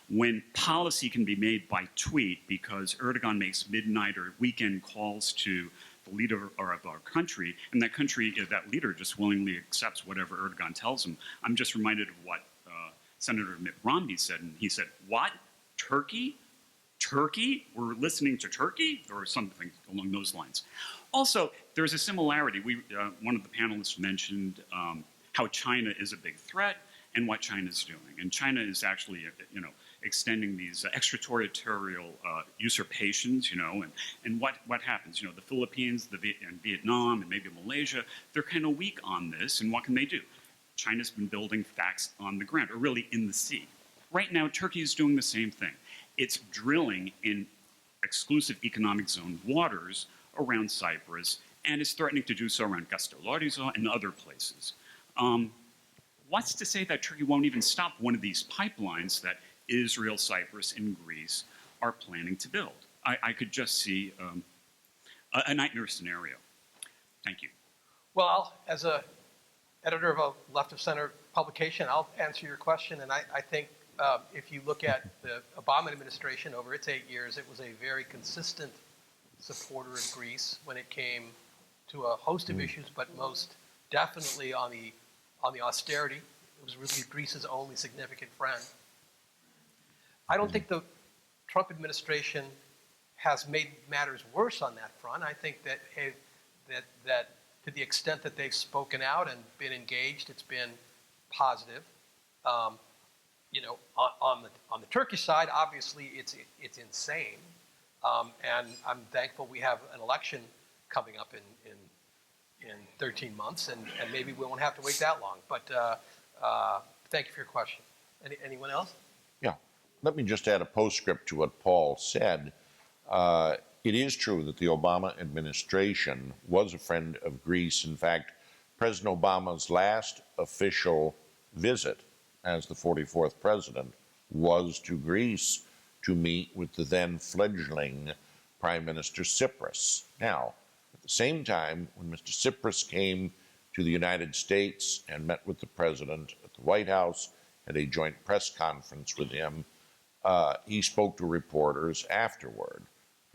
When policy can be made by tweet because Erdogan makes midnight or weekend calls to the leader of our country, and that leader just willingly accepts whatever Erdogan tells him. I'm just reminded of what Senator Mitt Romney said, and he said, "What? Turkey? Turkey? We're listening to Turkey?" Or something along those lines. Also, there's a similarity. One of the panelists mentioned how China is a big threat and what China is doing. And China is actually, extending these extraterritorial usurpations, and what happens? The Philippines, and Vietnam, and maybe Malaysia, they're kind of weak on this, and what can they do? China's been building facts on the ground, or really in the sea. Right now, Turkey is doing the same thing. It's drilling in exclusive economic zone waters around Cyprus, and is threatening to do so around Castellorizo and other places. What's to say that Turkey won't even stop one of these pipelines that Israel, Cyprus, and Greece are planning to build? I could just see a nightmare scenario. Thank you. Well, as a editor of a left of center publication, I'll answer your question. And I think if you look at the Obama administration over its 8 years, it was a very consistent supporter of Greece when it came to a host of issues, but most definitely on the austerity. It was really Greece's only significant friend. I don't think the Trump administration has made matters worse on that front. I think that to the extent that they've spoken out and been engaged, it's been positive. On the Turkish side, obviously it's insane, and I'm thankful we have an election coming up in 13 months, and maybe we won't have to wait that long. But thank you for your question. Anyone else? Yeah. Let me just add a postscript to what Paul said. It is true that the Obama administration was a friend of Greece. In fact, President Obama's last official visit as the 44th president was to Greece to meet with the then fledgling Prime Minister Tsipras. Now, at the same time, when Mr. Tsipras came to the United States and met with the president at the White House, had a joint press conference with him, he spoke to reporters afterward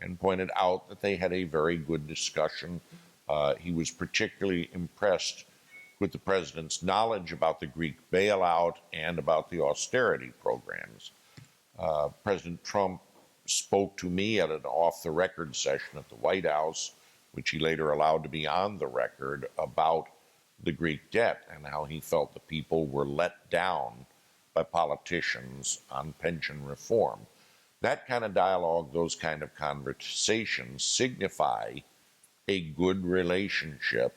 and pointed out that they had a very good discussion. He was particularly impressed with the president's knowledge about the Greek bailout and about the austerity programs. President Trump spoke to me at an off-the-record session at the White House, which he later allowed to be on the record, about the Greek debt and how he felt the people were let down by politicians on pension reform. That kind of dialogue, those kind of conversations signify a good relationship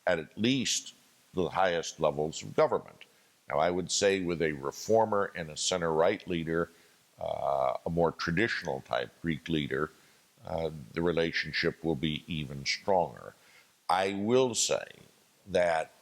at least the highest levels of government. Now, I would say with a reformer and a center-right leader, a more traditional type Greek leader, the relationship will be even stronger. I will say that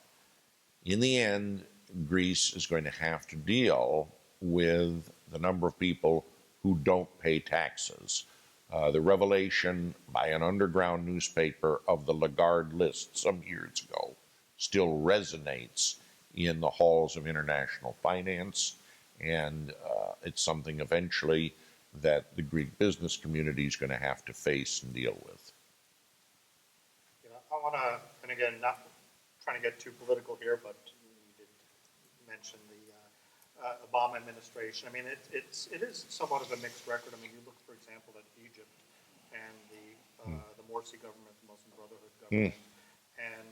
in the end, Greece is going to have to deal with the number of people who don't pay taxes. The revelation by an underground newspaper of the Lagarde list some years ago still resonates in the halls of international finance, and it's something eventually that the Greek business community is going to have to face and deal with. I want to, and again, not trying to get too political here, but you did mention the Obama administration. I mean, it is somewhat of a mixed record. I mean, you look, for example, at Egypt and the Morsi government, the Muslim Brotherhood government, and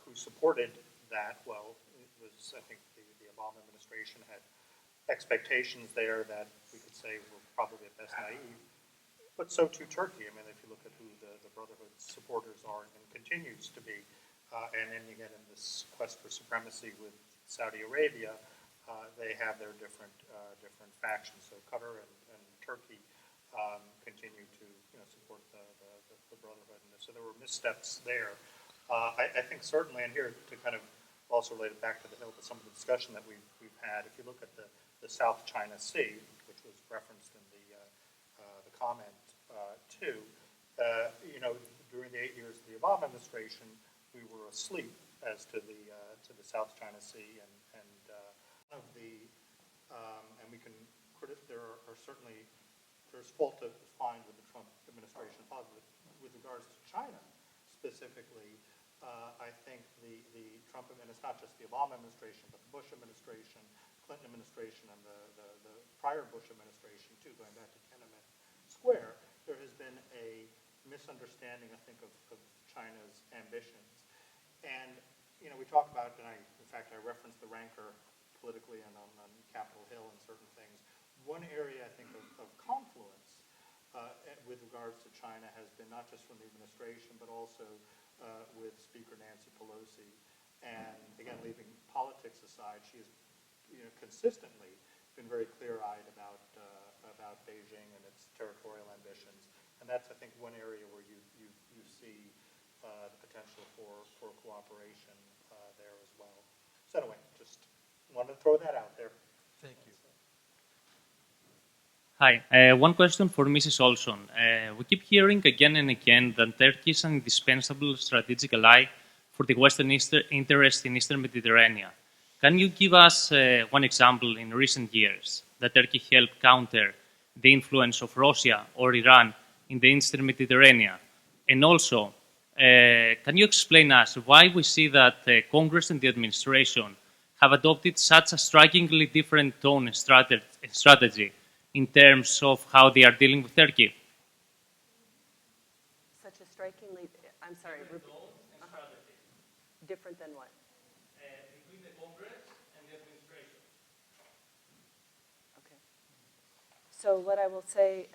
who supported that. Well, it was, I think, the Obama administration had expectations there that we could say were probably at best naive. But so too Turkey. I mean, if you look at who the Brotherhood's supporters are and continues to be, and then again in this quest for supremacy with Saudi Arabia, they have their different factions. So Qatar and Turkey continue to support the Brotherhood, and so there were missteps there. I think certainly, and here to kind of also relate it back to the Hill, to some of the discussion that we've had. If you look at the South China Sea, which was referenced in the comment too, during the 8 years of the Obama administration, we were asleep as to the South China Sea, and one of the and we can there are certainly there's fault to find with the Trump administration with regards to China specifically. I think the Trump, and it's not just the Obama administration, but the Bush administration, Clinton administration, and the prior Bush administration too, going back to Tiananmen Square, there has been a misunderstanding, I think, of China's ambitions. And we talk about, and in fact I referenced the rancor politically and on Capitol Hill and certain things. One area I think of confluence with regards to China has been not just from the administration, but also with Speaker Nancy Pelosi. And again, leaving politics aside, she has consistently been very clear-eyed about Beijing and its territorial ambitions. And that's, I think, one area where you see the potential for cooperation there as well. So anyway, just wanted to throw that out there. Thank you. Hi, one question for Mrs. Olson. We keep hearing again and again that Turkey is an indispensable strategic ally for the Western interest in Eastern Mediterranean. Can you give us one example in recent years that Turkey helped counter the influence of Russia or Iran in the Eastern Mediterranean? And also, can you explain us why we see that Congress and the administration have adopted such a strikingly different tone and strategy in terms of how they are dealing with Turkey? Such a strikingly, I'm sorry, different than what? Between the Congress and the administration. Okay. So what I will say,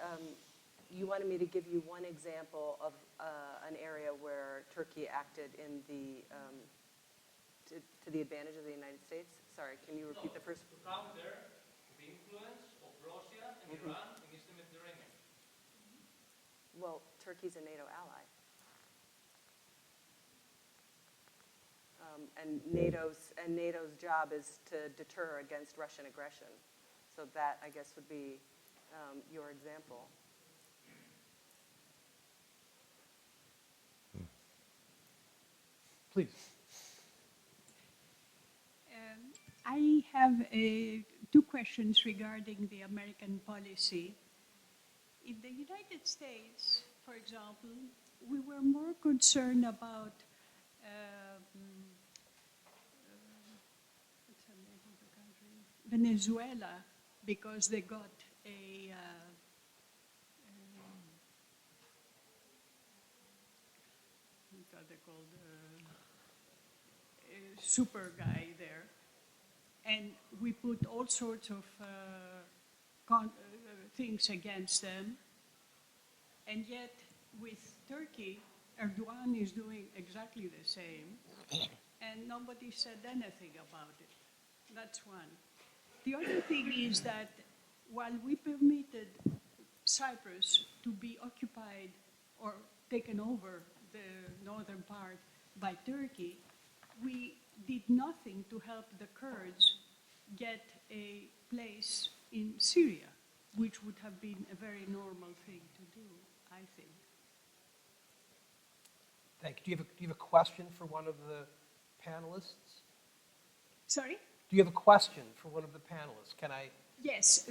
you wanted me to give you one example of an area where Turkey acted in to the advantage of the United States? Sorry, can you repeat the first? To counter the influence of Russia and Iran in Eastern Mediterranean. Well, Turkey's a NATO ally. And NATO's job is to deter against Russian aggression. So that, I guess, would be your example. Please. I have two questions regarding the American policy. In the United States, for example, we were more concerned about what's the name of the country? Venezuela, because they got what they called a super guy there. And we put all sorts of things against them. And yet, with Turkey, Erdogan is doing exactly the same. And nobody said anything about it. That's one. The other thing is that while we permitted Cyprus to be occupied or taken over the northern part by Turkey, we did nothing to help the Kurds get a place in Syria, which would have been a very normal thing to do, I think. Thank you. Do you have a question for one of the panelists? Sorry? Do you have a question for one of the panelists? Can I? Yes.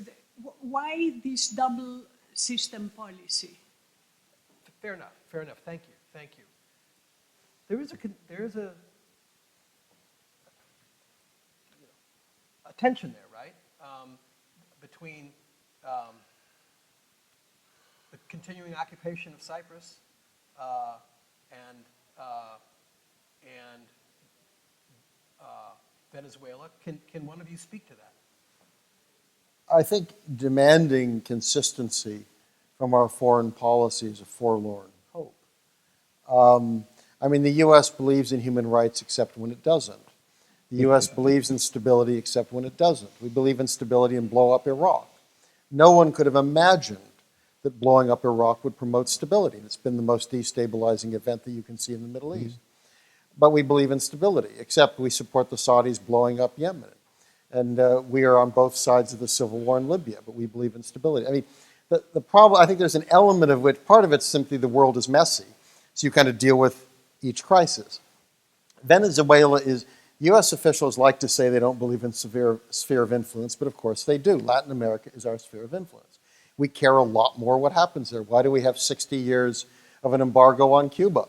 Why this double system policy? Fair enough. Fair enough. Thank you. Thank you. There is a tension there, right? Between the continuing occupation of Cyprus and Venezuela. Can one of you speak to that? I think demanding consistency from our foreign policy is a forlorn hope. I mean, the U.S. believes in human rights except when it doesn't. The U.S. believes in stability except when it doesn't. We believe in stability and blow up Iraq. No one could have imagined that blowing up Iraq would promote stability. It's been the most destabilizing event that you can see in the Middle East. But we believe in stability, except we support the Saudis blowing up Yemen. And we are on both sides of the civil war in Libya, but we believe in stability. I mean, the problem, I think there's an element of which, part of it's simply the world is messy. So you kind of deal with each crisis. Venezuela is, U.S. officials like to say they don't believe in severe sphere of influence, but of course they do. Latin America is our sphere of influence. We care a lot more what happens there. Why do we have 60 years of an embargo on Cuba?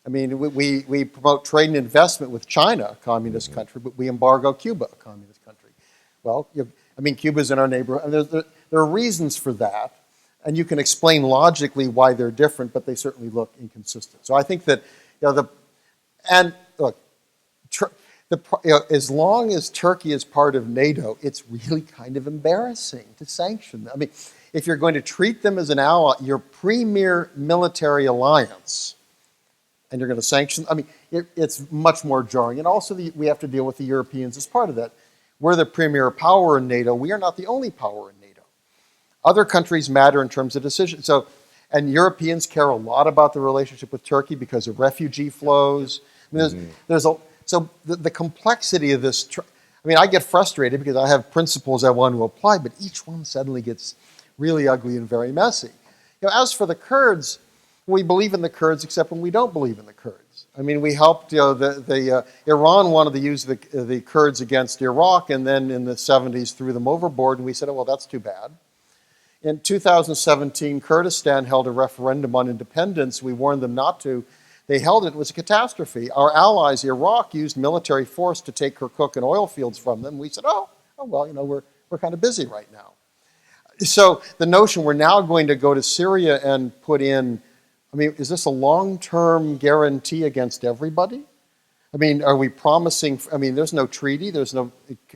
I mean, we promote trade and investment with China, a communist country, but we embargo Cuba, a communist country. Well, I mean, Cuba's in our neighborhood, and there are reasons for that, and you can explain logically why they're different, but they certainly look inconsistent. So I think that, as long as Turkey is part of NATO, it's really kind of embarrassing to sanction them. I mean, if you're going to treat them as an ally, your premier military alliance, and you're going to sanction, I mean, it's much more jarring. And also, we have to deal with the Europeans as part of that. We're the premier power in NATO. We are not the only power in NATO. Other countries matter in terms of decisions. So, and Europeans care a lot about the relationship with Turkey because of refugee flows. I mean, so the complexity of this, I mean, I get frustrated because I have principles I want to apply, but each one suddenly gets really ugly and very messy. As for the Kurds, we believe in the Kurds except when we don't believe in the Kurds. I mean, we helped, Iran wanted to use the Kurds against Iraq, and then in the 70s threw them overboard, and we said, oh, well, that's too bad. In 2017, Kurdistan held a referendum on independence. We warned them not to. They held it. It was a catastrophe. Our allies, Iraq, used military force to take Kirkuk and oil fields from them. We said, oh well, we're kind of busy right now. So the notion we're now going to go to Syria and put in, I mean, is this a long-term guarantee against everybody? I mean, are we promising, I mean, there's no treaty, there's no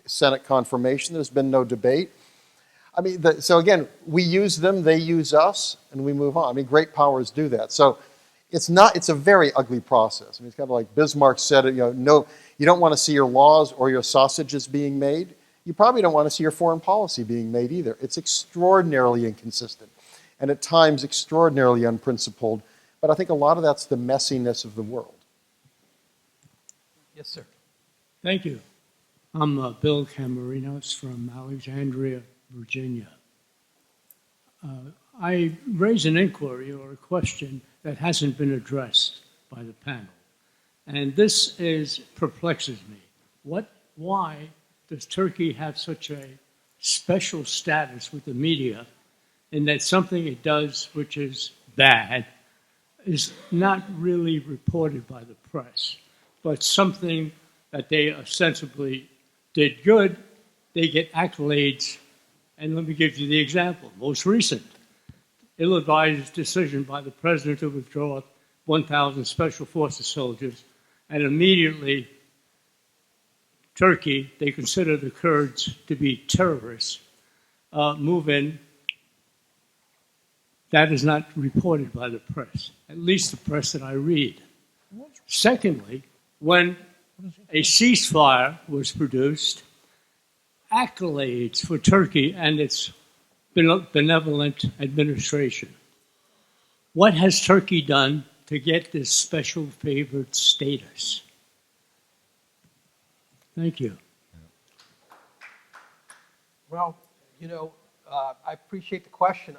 Senate confirmation, there's been no debate. I mean, so again, we use them, they use us, and we move on. I mean, great powers do that. So it's a very ugly process. I mean, it's kind of like Bismarck said, no, you don't want to see your laws or your sausages being made. You probably don't want to see your foreign policy being made either. It's extraordinarily inconsistent and at times extraordinarily unprincipled. But I think a lot of that's the messiness of the world. Yes, sir. Thank you. I'm Bill Camarinos from Alexandria, Virginia. I raise an inquiry or a question that hasn't been addressed by the panel. And this perplexes me. Why does Turkey have such a special status with the media in that something it does which is bad is not really reported by the press, but something that they ostensibly did good, they get accolades. And let me give you the example. Most recent, ill-advised decision by the president to withdraw 1,000 Special Forces soldiers, and immediately Turkey, they consider the Kurds to be terrorists, move in. That is not reported by the press, at least the press that I read. Secondly, when a ceasefire was produced, accolades for Turkey and its benevolent administration. What has Turkey done to get this special favored status? Thank you. Well, I appreciate the question,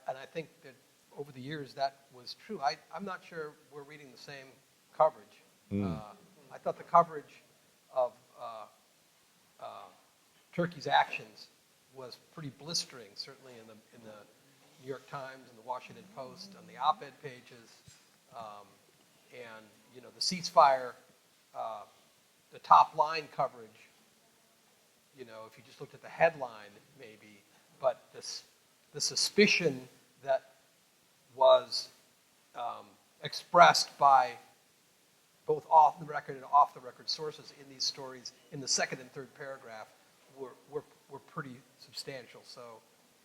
and I think that over the years that was true. I'm not sure we're reading the same coverage. I thought the coverage of Turkey's actions was pretty blistering, certainly in the New York Times and the Washington Post, on the op-ed pages, and the ceasefire, the top line coverage. If you just looked at the headline, maybe, but the suspicion that was expressed by both off-the-record and off-the-record sources in these stories in the second and third paragraph were pretty substantial. So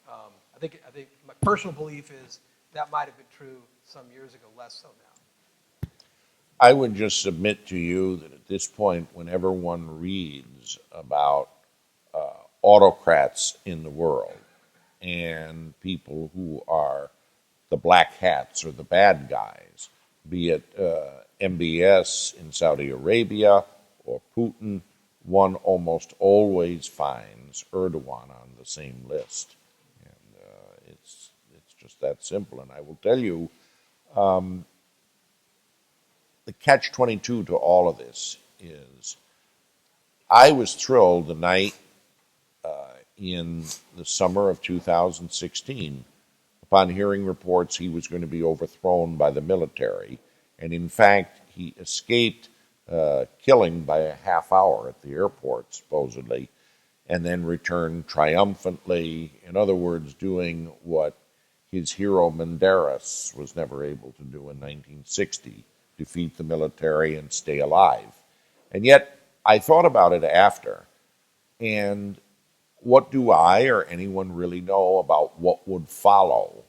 I think my personal belief is that might have been true some years ago, less so now. I would just submit to you that at this point, whenever one reads about autocrats in the world and people who are the black hats or the bad guys, be it MBS in Saudi Arabia or Putin, one almost always finds Erdogan on the same list. And it's just that simple. And I will tell you, the catch-22 to all of this is I was thrilled the night in the summer of 2016 upon hearing reports he was going to be overthrown by the military. And in fact, he escaped killing by a half hour at the airport, supposedly, and then returned triumphantly. In other words, doing what his hero Menderes was never able to do in 1960, defeat the military and stay alive. And yet, I thought about it after, and what do I or anyone really know about what would follow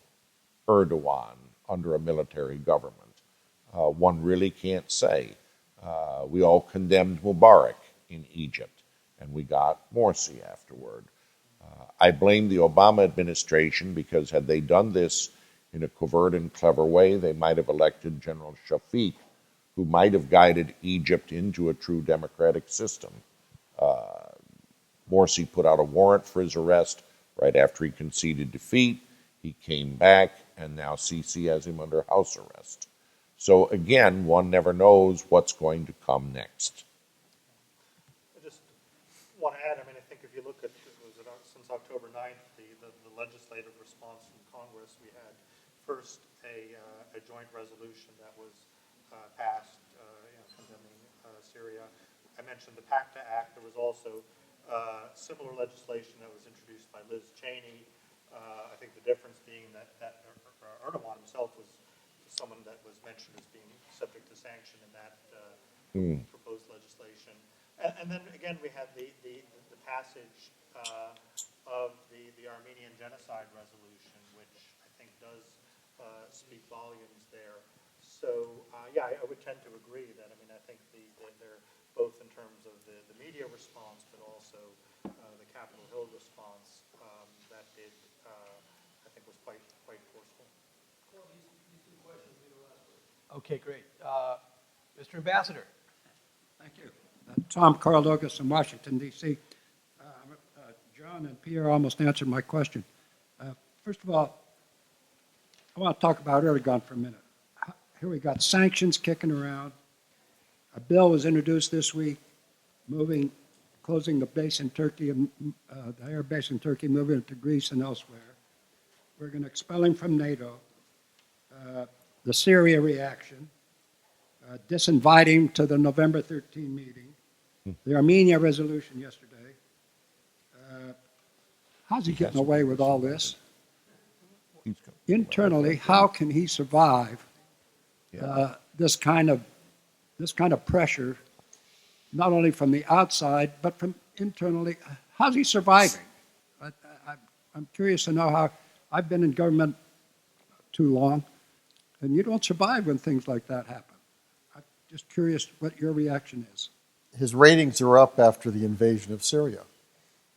Erdogan under a military government? One really can't say. We all condemned Mubarak in Egypt, and we got Morsi afterward. I blame the Obama administration because had they done this in a covert and clever way, they might have elected General Shafiq, who might have guided Egypt into a true democratic system. Morsi put out a warrant for his arrest right after he conceded defeat. He came back, and now Sisi has him under house arrest. So again, one never knows what's going to come next. I just want to add, I mean, I think if you look at, since October 9th, the legislative response from Congress, we had first a joint resolution that was passed condemning Syria. I mentioned the PACTA Act. There was also similar legislation that was introduced by Liz Cheney. I think the difference being that Erdogan himself was someone that was mentioned as being subject to sanction in that proposed legislation. And then again, we had the passage of the Armenian Genocide Resolution, which I think does speak volumes there. So yeah, I would tend to agree that, I mean, I think they're both in terms of the media response, but also the Capitol Hill response that did, I think, was quite forceful. Okay, great. Mr. Ambassador. Thank you. Tom Carl Douglas in Washington, D.C. John and Pierre almost answered my question. First of all, I want to talk about Erdogan for a minute. Here we got sanctions kicking around. A bill was introduced this week, closing the base in Turkey, the air base in Turkey, moving it to Greece and elsewhere. We're going to expel him from NATO. The Syria reaction, disinvite him to the November 13 meeting, the Armenia resolution yesterday. How's he getting away with all this? Internally, how can he survive this kind of pressure, not only from the outside, but from internally? How's he surviving? I'm curious to know how. I've been in government too long, and you don't survive when things like that happen. I'm just curious what your reaction is. His ratings are up after the invasion of Syria.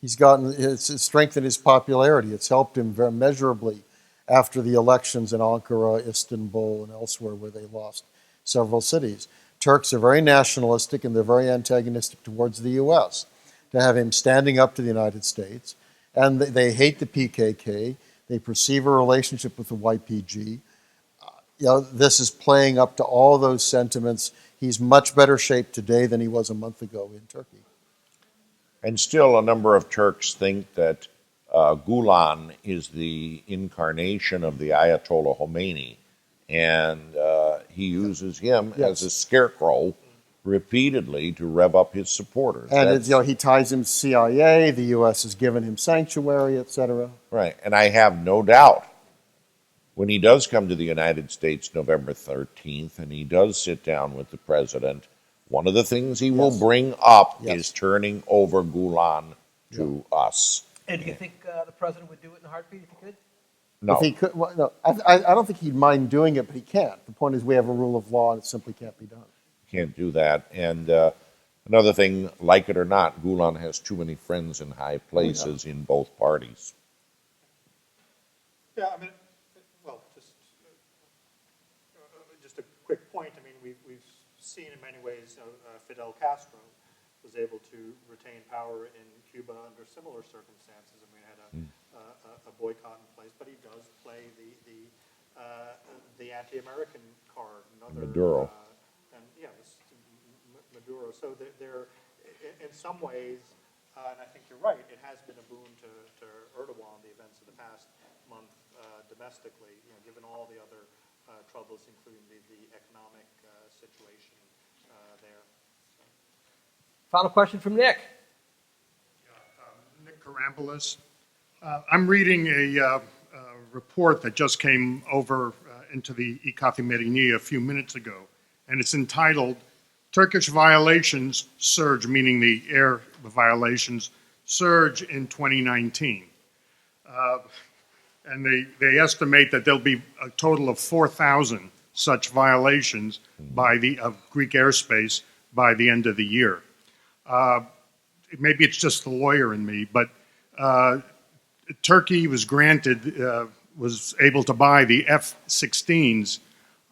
It's strengthened his popularity. It's helped him very measurably after the elections in Ankara, Istanbul, and elsewhere where they lost several cities. Turks are very nationalistic and they're very antagonistic towards the U.S. To have him standing up to the United States, and they hate the PKK. They perceive a relationship with the YPG. This is playing up to all those sentiments. He's much better shape today than he was a month ago in Turkey. And still, a number of Turks think that Gulen is the incarnation of the Ayatollah Khomeini, and he uses him as a scarecrow repeatedly to rev up his supporters. And he ties him to CIA, the U.S. has given him sanctuary, etc. Right, and I have no doubt when he does come to the United States November 13th and he does sit down with the president, one of the things he will bring up is turning over Gulen to us. And do you think the president would do it in a heartbeat if he could? No. If he could, well, no, I don't think he'd mind doing it, but he can't. The point is we have a rule of law and it simply can't be done. can't do that. And another thing, like it or not, Gulen has too many friends in high places in both parties. Yeah, I mean, well, just a quick point. I mean, we've seen in many ways Fidel Castro was able to retain power in Cuba under similar circumstances. I mean, had a boycott in place, but he does play the anti-American card. Maduro. And yeah, Maduro. So they're in some ways, and I think you're right, it has been a boon to Erdogan, the events of the past month domestically, given all the other troubles, including the economic situation there. Final question from Nick. Nick Karambolis. I'm reading a report that just came over into the Ikati Medini a few minutes ago, and it's entitled Turkish Violations Surge, meaning the air violations, surge in 2019. And they estimate that there'll be a total of 4,000 such violations of Greek airspace by the end of the year. Maybe it's just the lawyer in me, but Turkey was able to buy the F-16s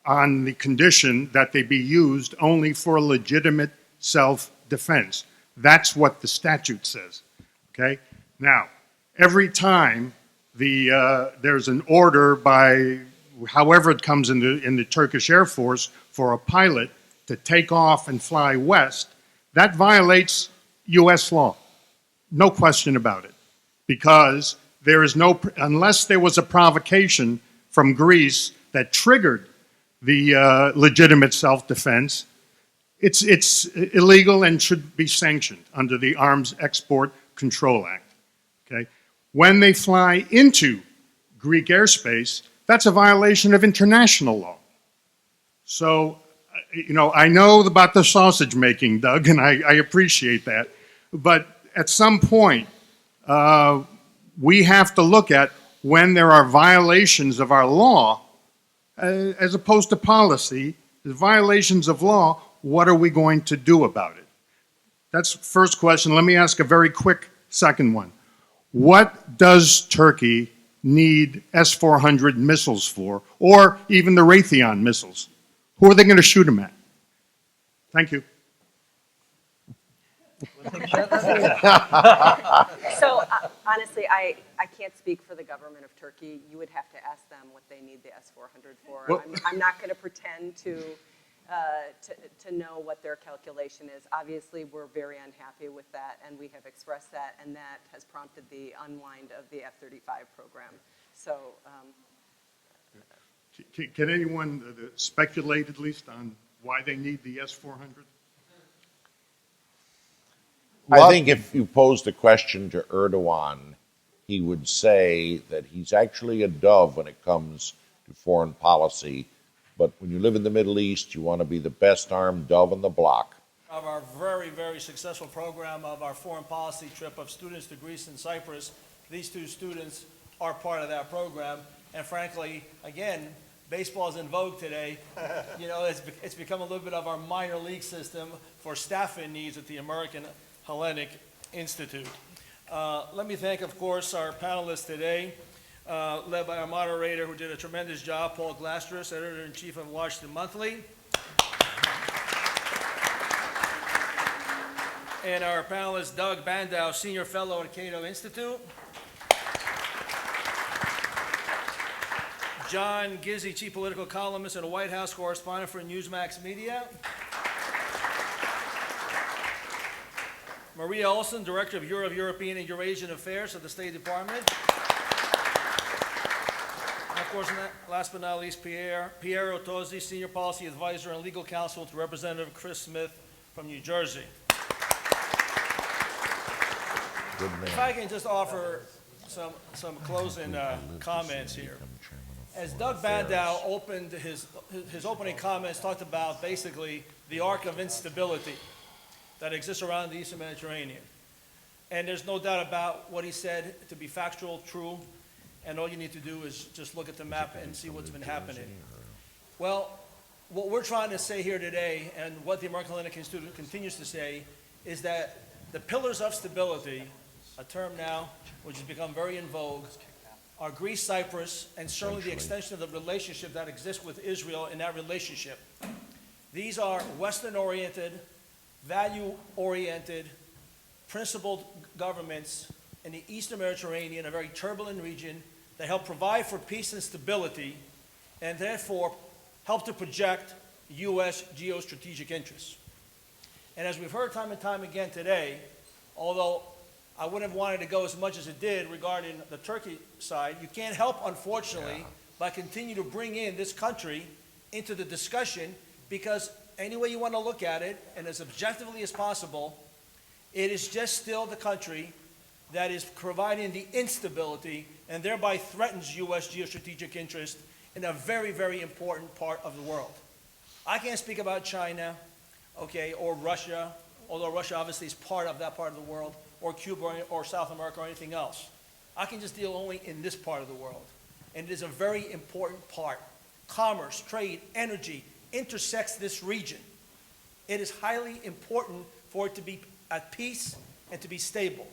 on the condition that they be used only for legitimate self-defense. That's what the statute says, okay? Now, every time there's an order by, however it comes in the Turkish Air Force, for a pilot to take off and fly west, that violates U.S. law. No question about it. Because there is unless there was a provocation from Greece that triggered the legitimate self-defense, it's illegal and should be sanctioned under the Arms Export Control Act. Okay? When they fly into Greek airspace, that's a violation of international law. So, I know about the sausage making, Doug, and I appreciate that. But at some point, we have to look at when there are violations of our law, as opposed to policy, the violations of law, what are we going to do about it? That's the first question. Let me ask a very quick second one. What does Turkey need S-400 missiles for, or even the Raytheon missiles? Who are they going to shoot them at? Thank you. So honestly, I can't speak for the government of Turkey. You would have to ask them what they need the S-400 for. Well, I'm not going to pretend to know what their calculation is. Obviously, we're very unhappy with that, and we have expressed that, and that has prompted the unwind of the F-35 program. So, can anyone speculate at least on why they need the S-400? I think if you posed the question to Erdogan, he would say that he's actually a dove when it comes to foreign policy. But when you live in the Middle East, you want to be the best armed dove on the block. Of our very, very successful program of our foreign policy trip of students to Greece and Cyprus, these two students are part of that program. And frankly, again, baseball is in vogue today. It's become a little bit of our minor league system for staffing needs at the American Hellenic Institute. Let me thank, of course, our panelists today, led by our moderator who did a tremendous job, Paul Glastris, Editor-in-Chief of Washington Monthly. And our panelist, Doug Bandow, Senior Fellow at Cato Institute. John Gizzi, Chief Political Columnist and a White House Correspondent for Newsmax Media. Maria Olson, Director of European and Eurasian Affairs of the State Department. And of course, last but not least, Piero Tosi, Senior Policy Advisor and Legal Counsel to Representative Chris Smith from New Jersey. If I can just offer some closing comments here. As Doug Bandow opened his opening comments, talked about basically the arc of instability that exists around the Eastern Mediterranean. And there's no doubt about what he said to be factual, true, and all you need to do is just look at the map and see what's been happening. Well, what we're trying to say here today, and what the American Atlantic Institute continues to say, is that the pillars of stability, a term now which has become very in vogue, are Greece, Cyprus, and certainly the extension of the relationship that exists with Israel in that relationship. These are Western-oriented, value-oriented, principled governments in the Eastern Mediterranean, a very turbulent region, that help provide for peace and stability, and therefore help to project U.S. geostrategic interests. And as we've heard time and time again today, although I wouldn't have wanted to go as much as it did regarding the Turkey side, you can't help, unfortunately, by continuing to bring in this country into the discussion, because any way you want to look at it, and as objectively as possible, it is just still the country that is providing the instability and thereby threatens U.S. geostrategic interest in a very, very important part of the world. I can't speak about China, okay, or Russia, although Russia obviously is part of that part of the world, or Cuba or South America or anything else. I can just deal only in this part of the world. And it is a very important part. Commerce, trade, energy intersects this region. It is highly important for it to be at peace and to be stable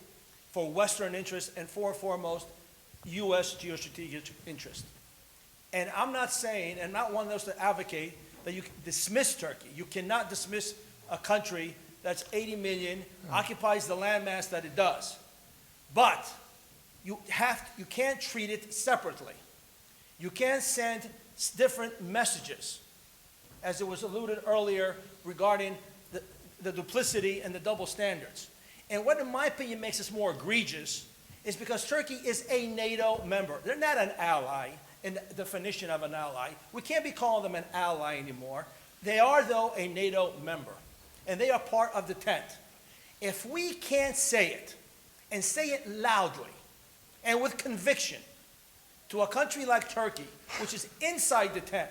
for Western interests and foremost, U.S. geostrategic interest. And I'm not saying, and not one of those to advocate, that you can dismiss Turkey. You cannot dismiss a country that's 80 million, occupies the landmass that it does. But you can't treat it separately. You can't send different messages, as it was alluded earlier regarding the duplicity and the double standards. And what, in my opinion, makes this more egregious is because Turkey is a NATO member. They're not an ally in the definition of an ally. We can't be calling them an ally anymore. They are, though, a NATO member, and they are part of the tent. If we can't say it, and say it loudly, and with conviction, to a country like Turkey, which is inside the tent,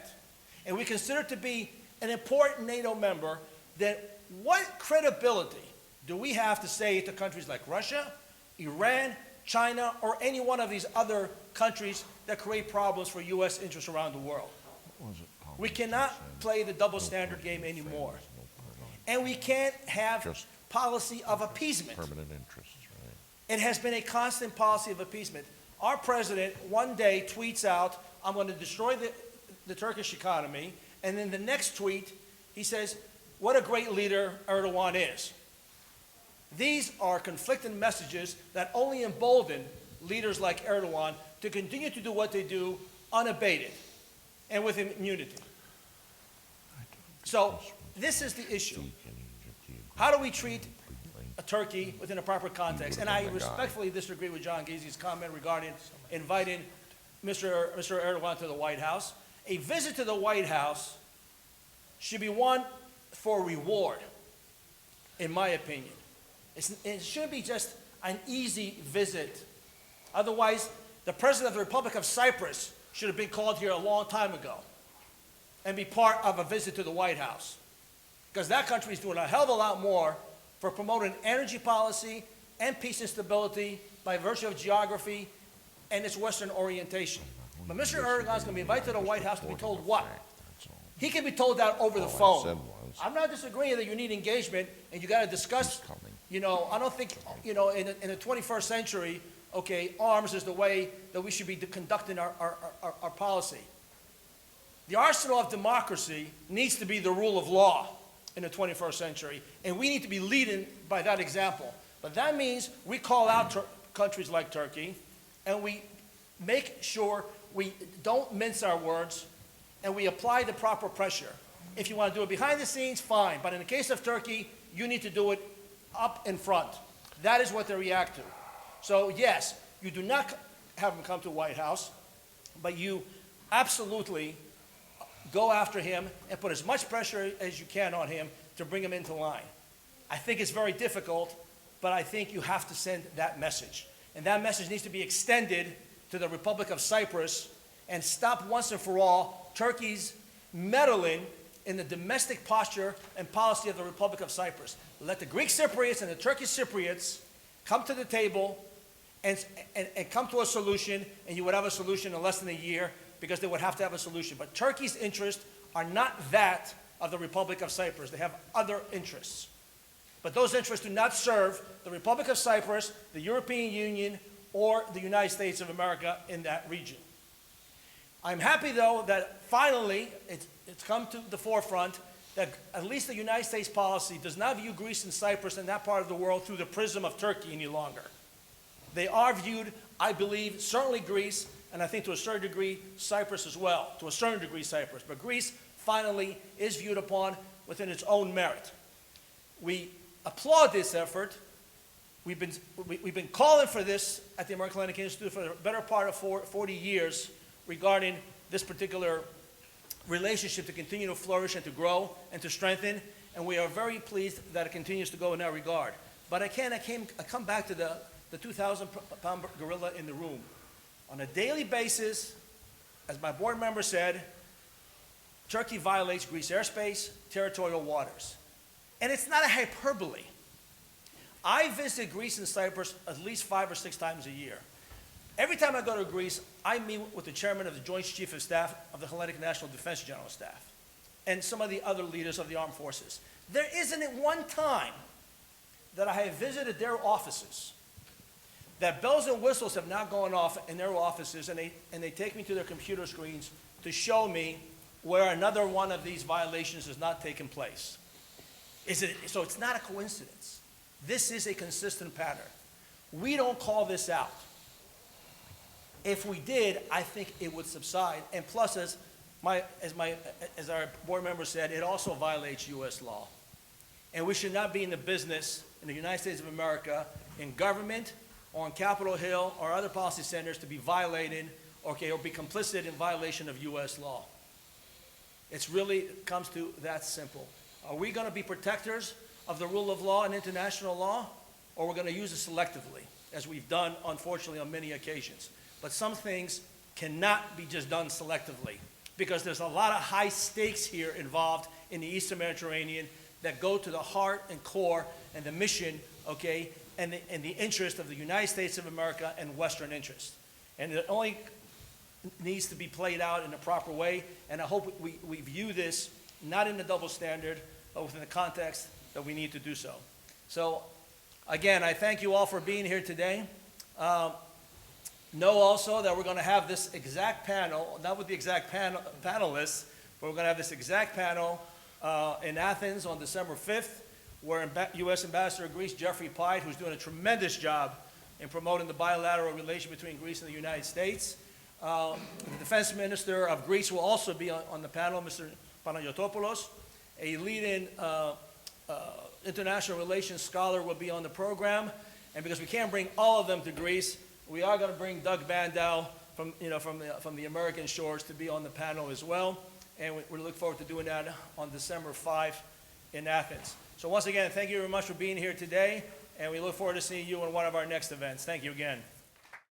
and we consider it to be an important NATO member, then what credibility do we have to say to countries like Russia, Iran, China, or any one of these other countries that create problems for U.S. interests around the world? We cannot play the double standard game anymore. And we can't have policy of appeasement. Permanent interests, right? It has been a constant policy of appeasement. Our president one day tweets out, I'm going to destroy the Turkish economy, and then the next tweet, he says, what a great leader Erdogan is. These are conflicting messages that only embolden leaders like Erdogan to continue to do what they do unabated and with immunity. So this is the issue. How do we treat a Turkey within a proper context? And I respectfully disagree with John Ghezi's comment regarding inviting Mr. Erdogan to the White House. A visit to the White House should be one for reward, in my opinion. It shouldn't be just an easy visit. Otherwise, the President of the Republic of Cyprus should have been called here a long time ago and be part of a visit to the White House. Because that country is doing a hell of a lot more for promoting energy policy and peace and stability by virtue of geography and its Western orientation. But Mr. Erdogan is going to be invited to the White House to be told what? He can be told that over the phone. I'm not disagreeing that you need engagement and you got to discuss, you know, I don't think, you know, in the 21st century, okay, arms is the way that we should be conducting our policy. The arsenal of democracy needs to be the rule of law in the 21st century, and we need to be leading by that example. But that means we call out countries like Turkey, and we make sure we don't mince our words, and we apply the proper pressure. If you want to do it behind the scenes, fine. But in the case of Turkey, you need to do it up in front. That is what they react to. So yes, you do not have him come to the White House, but you absolutely go after him and put as much pressure as you can on him to bring him into line. I think it's very difficult, but I think you have to send that message. And that message needs to be extended to the Republic of Cyprus and stop once and for all Turkey's meddling in the domestic posture and policy of the Republic of Cyprus. Let the Greek Cypriots and the Turkish Cypriots come to the table and come to a solution, and you would have a solution in less than a year because they would have to have a solution. But Turkey's interests are not that of the Republic of Cyprus. They have other interests. But those interests do not serve the Republic of Cyprus, the European Union, or the United States of America in that region. I'm happy, though, that finally it's come to the forefront that at least the United States policy does not view Greece and Cyprus and that part of the world through the prism of Turkey any longer. They are viewed, I believe, certainly Greece, and I think to a certain degree Cyprus as well, to a certain degree Cyprus. But Greece finally is viewed upon within its own merit. We applaud this effort. We've been calling for this at the American Atlantic Institute for the better part of 40 years regarding this particular relationship to continue to flourish and to grow and to strengthen, and we are very pleased that it continues to go in that regard. But I come back to the 2,000-pound gorilla in the room. On a daily basis, as my board member said, Turkey violates Greece airspace, territorial waters. And it's not a hyperbole. I visit Greece and Cyprus at least 5 or 6 times a year. Every time I go to Greece, I meet with the chairman of the Joint Chief of Staff of the Hellenic National Defense General Staff and some of the other leaders of the armed forces. There isn't one time that I have visited their offices that bells and whistles have not gone off in their offices, and they take me to their computer screens to show me where another one of these violations has not taken place. So it's not a coincidence. This is a consistent pattern. We don't call this out. If we did, I think it would subside. And plus, as our board member said, it also violates U.S. law. And we should not be in the business in the United States of America, in government, or on Capitol Hill, or other policy centers to be violated, or be complicit in violation of U.S. law. It really comes to that simple. Are we going to be protectors of the rule of law and international law, or we're going to use it selectively, as we've done, unfortunately, on many occasions? But some things cannot be just done selectively, because there's a lot of high stakes here involved in the Eastern Mediterranean that go to the heart and core and the mission, and the interest of the United States of America and Western interests. And it only needs to be played out in a proper way, and I hope we view this not in a double standard, but within the context that we need to do so. So, again, I thank you all for being here today. Know also that we're going to have this exact panel, not with the exact panelists, but we're going to have this exact panel in Athens on December 5th, where U.S. Ambassador of Greece, Jeffrey Pide, who's doing a tremendous job in promoting the bilateral relation between Greece and the United States. The Defense Minister of Greece will also be on the panel, Mr. Panayotopoulos. A leading international relations scholar will be on the program. And because we can't bring all of them to Greece, we are going to bring Doug Bandow from the American shores to be on the panel as well. And we look forward to doing that on December 5 in Athens. So once again, thank you very much for being here today, and we look forward to seeing you in one of our next events. Thank you again.